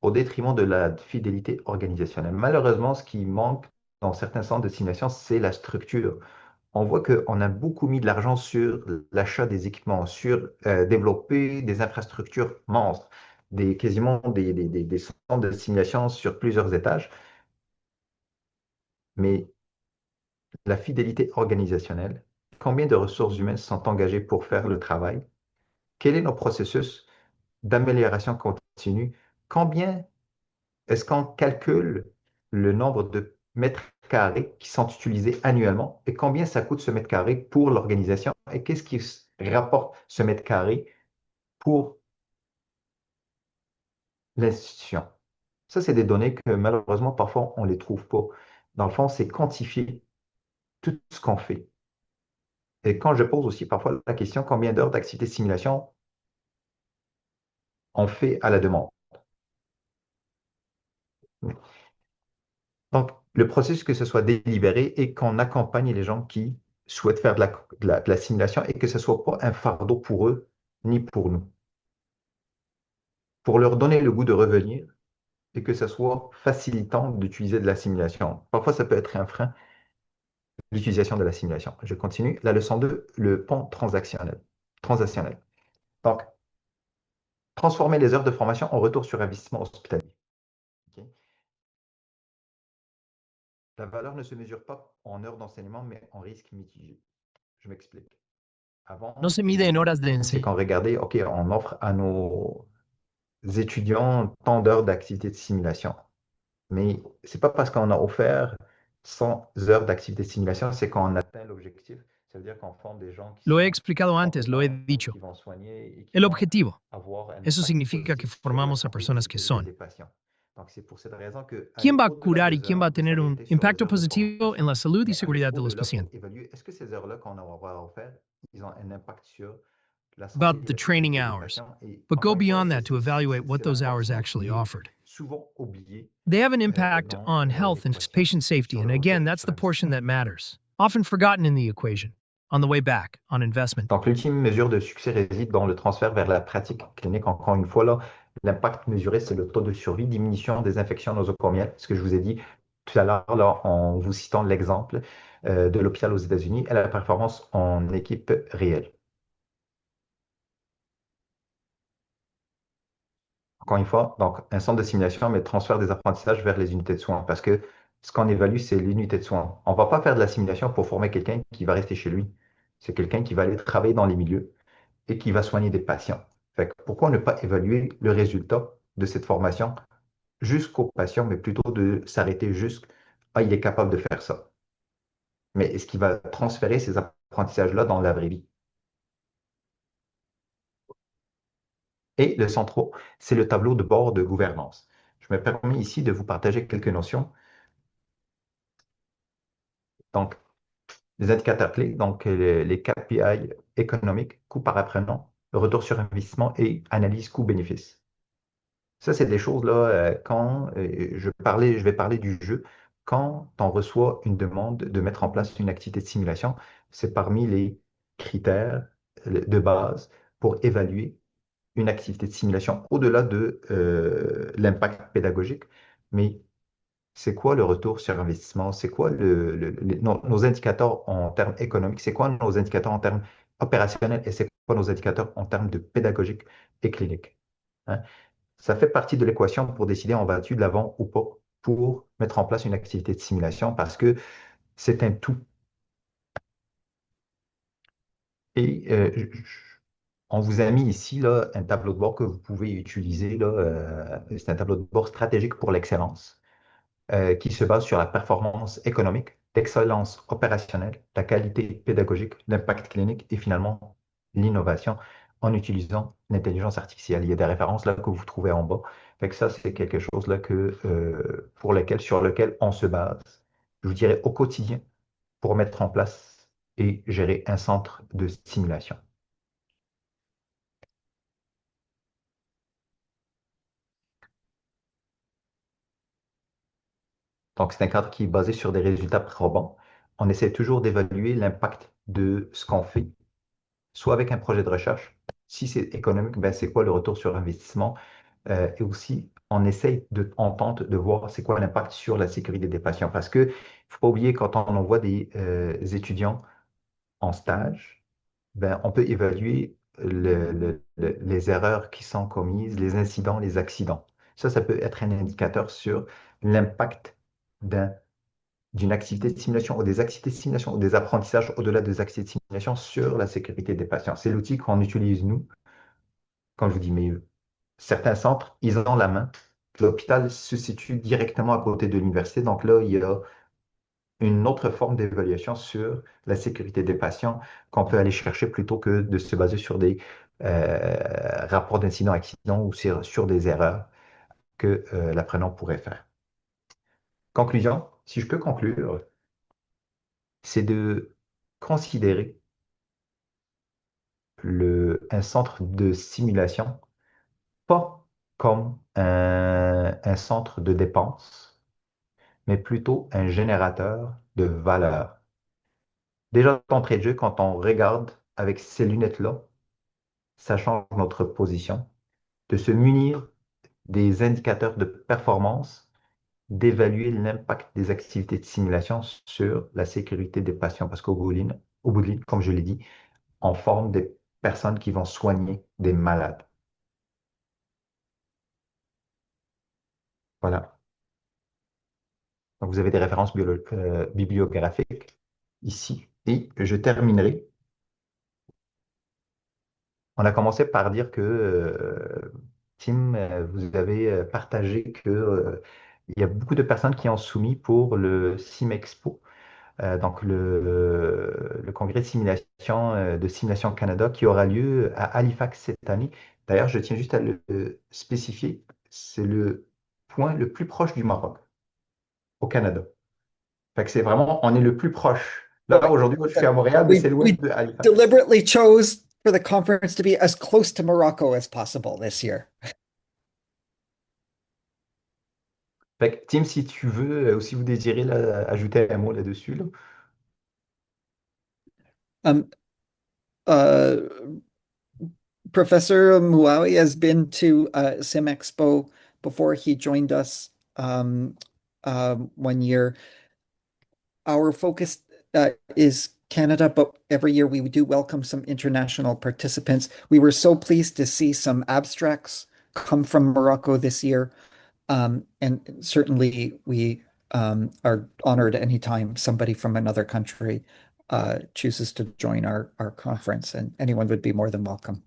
au détriment de la fidélité organisationnelle. Malheureusement, ce qui manque dans certains centres de simulation, c'est la structure. On voit qu'on a beaucoup mis de l'argent sur l'achat des équipements, sur développer des infrastructures monstres, quasiment des centres de simulation sur plusieurs étages. Mais la fidélité organisationnelle, combien de ressources humaines sont engagées pour faire le travail? Quel est notre processus d'amélioration continue? Combien est-ce qu'on calcule le nombre de mètres carrés qui sont utilisés annuellement et combien ça coûte ce mètre carré pour l'organisation et qu'est-ce qui rapporte ce mètre carré pour l'institution? Ça, c'est des données que malheureusement, parfois, on ne les trouve pas. Dans le fond, c'est quantifier tout ce qu'on fait. Et quand je pose aussi parfois la question, combien d'heures d'activité de simulation on fait à la demande? Donc, le processus, que ce soit délibéré et qu'on accompagne les gens qui souhaitent faire de la simulation et que ce ne soit pas un fardeau pour eux ni pour nous. Pour leur donner le goût de revenir et que ce soit facilitant d'utiliser de la simulation. Parfois, ça peut être un frein, l'utilisation de la simulation. Je continue. La leçon 2, le pont transactionnel. Transactionnel. Donc, transformer les heures de formation en retour sur investissement hospitalier. Ok. La valeur ne se mesure pas en heures d'enseignement, mais en risque mitigé. Je m'explique. No Avant, se mide en horas de c'est enseñanza. qu'on regardait, OK, on offre à nos étudiants tant d'heures d'activité de simulation. Mais c'est pas parce qu'on a offert 100 heures d'activité de simulation, c'est qu'on atteint l'objectif. Ça veut dire qu'on forme des gens qui Lo he sont explicado antes, lo he compétents, dicho. qui vont soigner et qui El vont objetivo. avoir un Eso impact significa que positif sur la formamos a santé et personas que sécurité son. des patients. Donc, c'est pour cette raison que ¿Quién va a au-delà curar y des quién va heures, a de tener un s'arrêter sur les impacto heures de positivo en formation, la salud y mais aller seguridad de los au-delà pour pacientes? évaluer est-ce que ces heures-là qu'on aura offert, ils ont un impact sur la santé About et the la training sécurité des hours, patients. Et but encore go une fois, beyond that to evaluate what c'est those hours l'information actually qui est offered. souvent oubliée They have an impact dans on health and l'équation patient safety, sur and le again, retour that's sur the portion investissement. that matters, often forgotten in the equation. On the way back, on investment. Donc, l'ultime mesure de succès réside dans le transfert vers la pratique clinique. Encore une fois, là, l'impact mesuré, c'est le taux de survie, diminution des infections nosocomiales, ce que je vous ai dit tout à l'heure là, en vous citant l'exemple de l'hôpital aux États-Unis et la performance en équipe réelle. Encore une fois, donc un centre de simulation, mais transfert des apprentissages vers les unités de soins. Parce que ce qu'on évalue, c'est l'unité de soins. On ne va pas faire de la simulation pour former quelqu'un qui va rester chez lui. C'est quelqu'un qui va aller travailler dans les milieux et qui va soigner des patients. Fait que pourquoi ne pas évaluer le résultat de cette formation jusqu'au patient, mais plutôt de s'arrêter jusqu'à ah, il est capable de faire ça. Mais est-ce qu'il va transférer ces apprentissages-là dans la vraie vie? Et le central, c'est le tableau de bord de gouvernance. Je me permets ici de vous partager quelques notions. Donc, les indicateurs clés, donc les KPI économiques, coût par apprenant, retour sur investissement et analyse coût-bénéfice. Ça, c'est des choses là, quand je vais parler du jeu, quand on reçoit une demande de mettre en place une activité de simulation, c'est parmi les critères de base pour évaluer une activité de simulation au-delà de l'impact pédagogique. Mais c'est quoi le retour sur investissement? C'est quoi nos indicateurs en termes économiques? C'est quoi nos indicateurs en termes opérationnels? Et c'est quoi nos indicateurs en termes de pédagogique et clinique? Hein? Ça fait partie de l'équation pour décider on va-tu de l'avant ou pas pour mettre en place une activité de simulation parce que c'est un tout. Et on vous a mis ici là, un tableau de bord que vous pouvez utiliser. Là, c'est un tableau de bord stratégique pour l'excellence qui se base sur la performance économique, l'excellence opérationnelle, la qualité pédagogique, l'impact clinique et finalement l'innovation en utilisant l'intelligence artificielle. Il y a des références là que vous trouvez en bas. Fait que ça, c'est quelque chose là sur lequel on se base, je vous dirais, au quotidien pour mettre en place et gérer un centre de simulation. Donc, c'est un cadre qui est basé sur des résultats probants. On essaie toujours d'évaluer l'impact de ce qu'on fait, soit avec un projet de recherche. Si c'est économique, ben, c'est quoi le retour sur investissement? Et aussi, on tente de voir c'est quoi l'impact sur la sécurité des patients. Parce que, il ne faut pas oublier, quand on envoie des étudiants en stage, ben, on peut évaluer les erreurs qui sont commises, les incidents, les accidents. Ça peut être un indicateur sur l'impact d'un d'une activité de simulation ou des activités de simulation ou des apprentissages au-delà des activités de simulation sur la sécurité des patients. C'est l'outil qu'on utilise nous. Quand je vous dis, mais certains centres, ils ont la main. L'hôpital se situe directement à côté de l'université. Donc là, il y a une autre forme d'évaluation sur la sécurité des patients qu'on peut aller chercher plutôt que de se baser sur des rapports d'incidents-accidents ou sur des erreurs que l'apprenant pourrait faire. Conclusion, si je peux conclure, c'est de considérer un centre de simulation pas comme un centre de dépenses, mais plutôt un générateur de valeur. Déjà, d'entrée de jeu, quand on regarde avec ces lunettes-là, ça change notre position, de se munir des indicateurs de performance, d'évaluer l'impact des activités de simulation sur la sécurité des patients, parce au bout de ligne, comme je l'ai dit, on forme des personnes qui vont soigner des malades. Voilà. Donc, vous avez des références bibliographiques ici. Et je terminerai. On a commencé par dire que, Tim, vous avez partagé que, il y a beaucoup de personnes qui ont soumis pour le CIMEXPO, donc le congrès de simulation Canada qui aura lieu à Halifax cette année. D'ailleurs, je tiens juste à le spécifier, c'est le point le plus proche du Maroc, au Canada. Fait que c'est vraiment, on est le plus proche. Là, aujourd'hui, moi, je suis à Montréal, mais c'est loin We de Halifax. deliberately chose for the conference to be as close to Morocco as possible this year. Fait que, Tim, si tu veux, ou si vous désirez là, ajouter un mot là-dessus, là. Um, uh, Professor Muawi has been to SimExpo before. He joined us 1 year. Our focus is Canada, but every year we do welcome some international participants. We were so pleased to see some abstracts come from Morocco this year. And certainly we are honored anytime somebody from another country chooses to join our conference, and anyone would be more than welcome.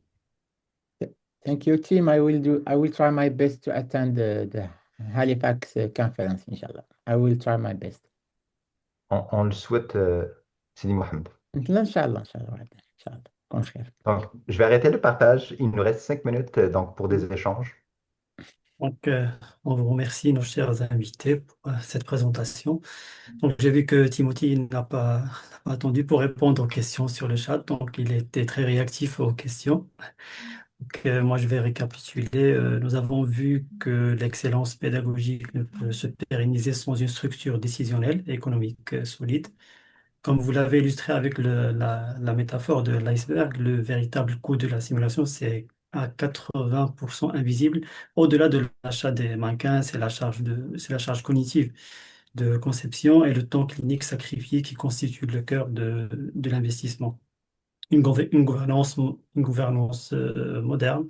Thank you, Tim. I will try my best to attend the Halifax conference, inshallah. I will try my best. On le souhaite, Sidi Mohamed. Inshallah, inshallah, inshallah. Kon khair. Donc, je vais arrêter le partage. Il nous reste 5 minutes donc, pour des échanges. Donc, on vous remercie, nos chers invités, pour cette présentation. Donc, j'ai vu que Timothy n'a pas attendu pour répondre aux questions sur le chat, donc il était très réactif aux questions. Donc, moi, je vais récapituler. Nous avons vu que l'excellence pédagogique ne peut se pérenniser sans une structure décisionnelle et économique solide. Comme vous l'avez illustré avec la métaphore de l'iceberg, le véritable coût de la simulation, c'est à 80% invisible. Au-delà de l'achat des mannequins, c'est la charge cognitive de conception et le temps clinique sacrifié qui constitue le cœur de l'investissement. Une gouvernance moderne,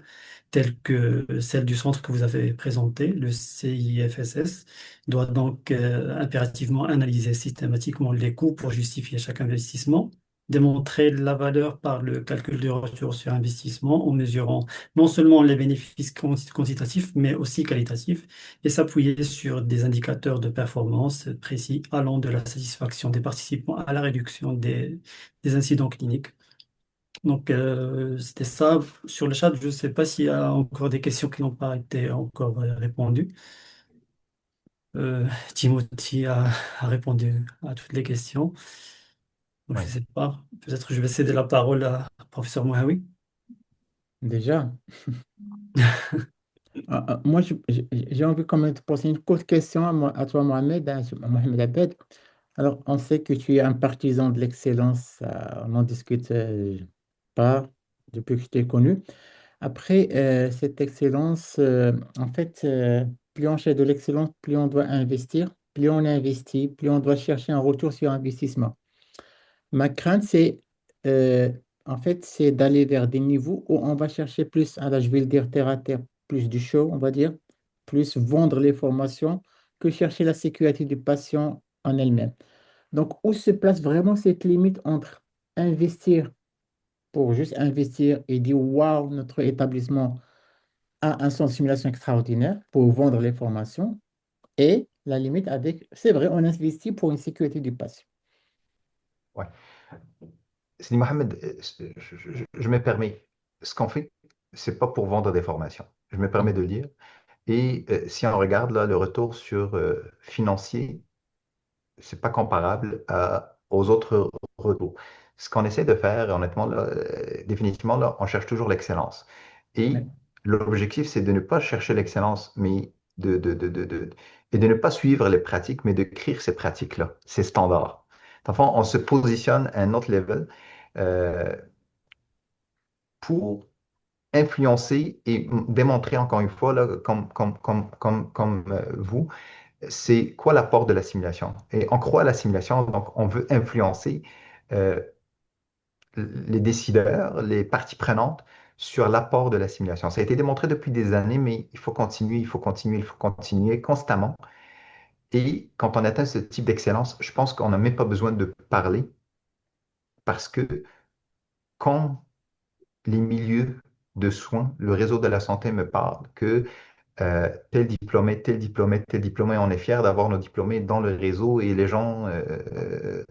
telle que celle du centre que vous avez présenté, le CIFSS, doit donc impérativement analyser systématiquement les coûts pour justifier chaque investissement, démontrer la valeur par le calcul de retour sur investissement en mesurant non seulement les bénéfices quantitatifs, mais aussi qualitatifs, et s'appuyer sur des indicateurs de performance précis allant de la satisfaction des participants à la réduction des incidents cliniques. Donc, c'était ça. Sur le chat, je ne sais pas s'il y a encore des questions qui n'ont pas été encore répondues. Timothy a répondu à toutes les questions. Donc, je Oui. ne sais pas. Peut-être je vais céder la parole à professeur Mohawi. Déjà, moi, j'ai envie quand même de poser une courte question à toi, Mohamed, hein, sur Mohamed Abed. Alors, on sait que tu es un partisan de l'excellence, on n'en discute pas depuis que je t'ai connu. Après, cette excellence, en fait, plus on cherche de l'excellence, plus on doit investir, plus on investit, plus on doit chercher un retour sur investissement. Ma crainte, euh, en fait, c'est d'aller vers des niveaux où on va chercher plus, alors je vais le dire terre à terre, plus du show, on va dire, plus vendre les formations que chercher la sécurité du patient en elle-même. Donc, où se place vraiment cette limite entre investir pour juste investir et dire, waouh, notre établissement a un centre de simulation extraordinaire pour vendre les formations et la limite avec, c'est vrai, on investit pour une sécurité du patient. Ouais. Sidi Mohamed, je me permets, ce qu'on fait, c'est pas pour vendre des formations. Je me permets de le dire. Et si on regarde là, le retour sur financier, c'est pas comparable aux autres retours. Ce qu'on essaie de faire, honnêtement, là, définitivement, là, on cherche toujours l'excellence. Ouais. Et l'objectif, c'est de ne pas chercher l'excellence, mais et de ne pas suivre les pratiques, mais de créer ces pratiques-là, ces standards. Dans le fond, on se positionne à un autre level euh, pour influencer et démontrer encore une fois, là, comme vous, c'est quoi l'apport de la simulation? Et on croit à la simulation, donc on veut influencer euh, les décideurs, les parties prenantes sur l'apport de la simulation. Ça a été démontré depuis des années, mais il faut continuer, il faut continuer, il faut continuer constamment. Et quand on atteint ce type d'excellence, je pense qu'on n'a même pas besoin de parler parce que quand les milieux de soins, le réseau de la santé me parle que tel diplômé, tel diplômé, tel diplômé, on est fier d'avoir nos diplômés dans le réseau et les gens euh,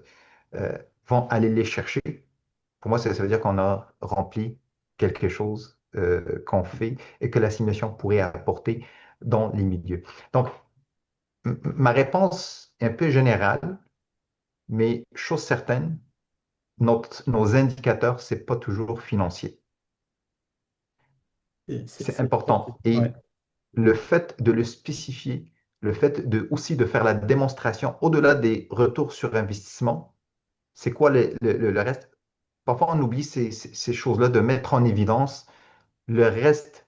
vont aller les chercher. Pour moi, ça veut dire qu'on a rempli quelque chose qu'on fait et que la simulation pourrait apporter dans les milieux. Donc, ma réponse est un peu générale, mais chose certaine, nos indicateurs, c'est pas toujours financier. C'est important. Ouais. Et le fait de le spécifier, le fait aussi de faire la démonstration au-delà des retours sur investissement, c'est quoi le reste? Parfois, on oublie ces choses-là, de mettre en évidence le reste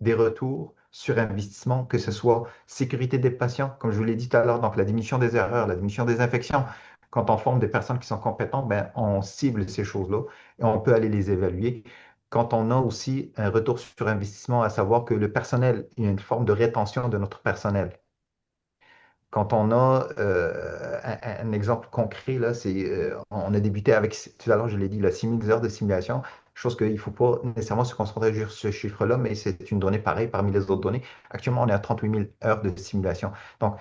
des retours sur investissement, que ce soit sécurité des patients, comme je vous l'ai dit tout à l'heure, donc la diminution des erreurs, la diminution des infections. Quand on forme des personnes qui sont compétentes, ben, on cible ces choses-là et on peut aller les évaluer. quand on a aussi un retour sur investissement, à savoir que le personnel, il y a une forme de rétention de notre personnel. Quand on a un exemple concret, là, c'est on a débuté avec, tout à l'heure, je l'ai dit, là, 6000 heures de simulation, chose qu'il ne faut pas nécessairement se concentrer sur ce chiffre-là, mais c'est une donnée pareille parmi les autres données. Actuellement, on est à 38 000 heures de simulation. Donc,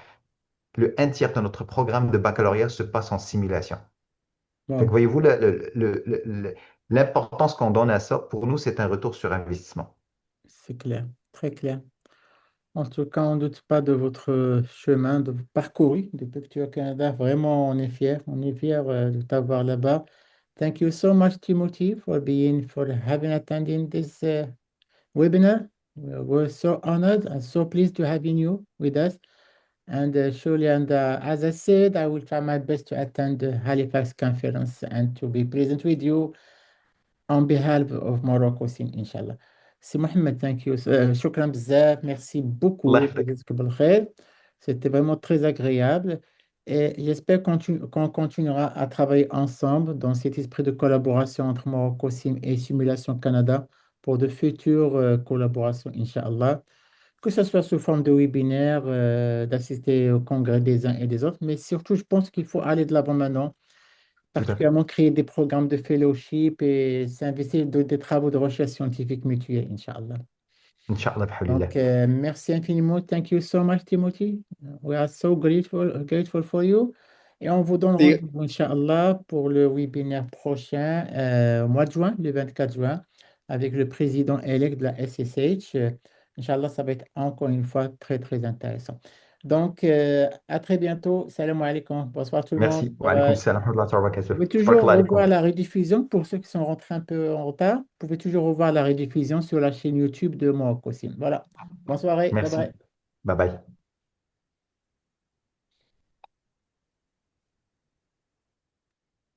le un tiers de notre programme de baccalauréat se passe en simulation. Fait que Wow, voyez-vous, l'importance qu'on donne à ça, pour nous, c'est un retour sur investissement. c'est clair, très clair. En tout cas, on ne doute pas de votre chemin, de votre parcours depuis que tu es au Canada. Vraiment, on est fier de t'avoir là-bas. Thank you so much, Timothy, for having attending this webinar. We're so honored and so pleased to having you with us. And surely, and as I said, I will try my best to attend the Halifax conference and to be present with you on behalf of Morocco, Inch'Allah. Si Mohamed, thank you. Shukran bzaf, merci الله beaucoup. يحفظك. جزاك الله خير. C'était vraiment très agréable. Et j'espère qu'on continuera à travailler ensemble dans cet esprit de collaboration entre Morocco Sim et Simulation Canada pour de futures collaborations, Inch'Allah. Que ce soit sous forme de webinaire, d'assister au congrès des uns et des autres, mais surtout, je pense qu'il faut aller de l'avant maintenant, Tout à fait. particulièrement créer des programmes de fellowship et s'investir dans des travaux de recherche scientifique mutuelle, Inch'Allah. Inch'Allah, بحول Donc, الله. merci infiniment. Thank you so much, Timothy. We are so grateful for you. Et on vous donne See you. rendez-vous, Inch'Allah, pour le webinaire prochain, au mois de juin, le 24 juin, avec le président élect de la SSH. Inch'Allah, ça va être encore une fois très, très intéressant. Donc, à très bientôt. Salam alaikum. Bonsoir tout le monde. Merci. Bye Wa alaikum bye. salam wa rahmatullahi wa Vous barakatuh. pouvez تبارك toujours الله revoir عليكم. la rediffusion pour ceux qui sont rentrés un peu en retard. Vous pouvez toujours revoir la rediffusion sur la chaîne YouTube de Morocco Sim. Voilà. Bonne soirée. Bye Merci. bye. Bye bye.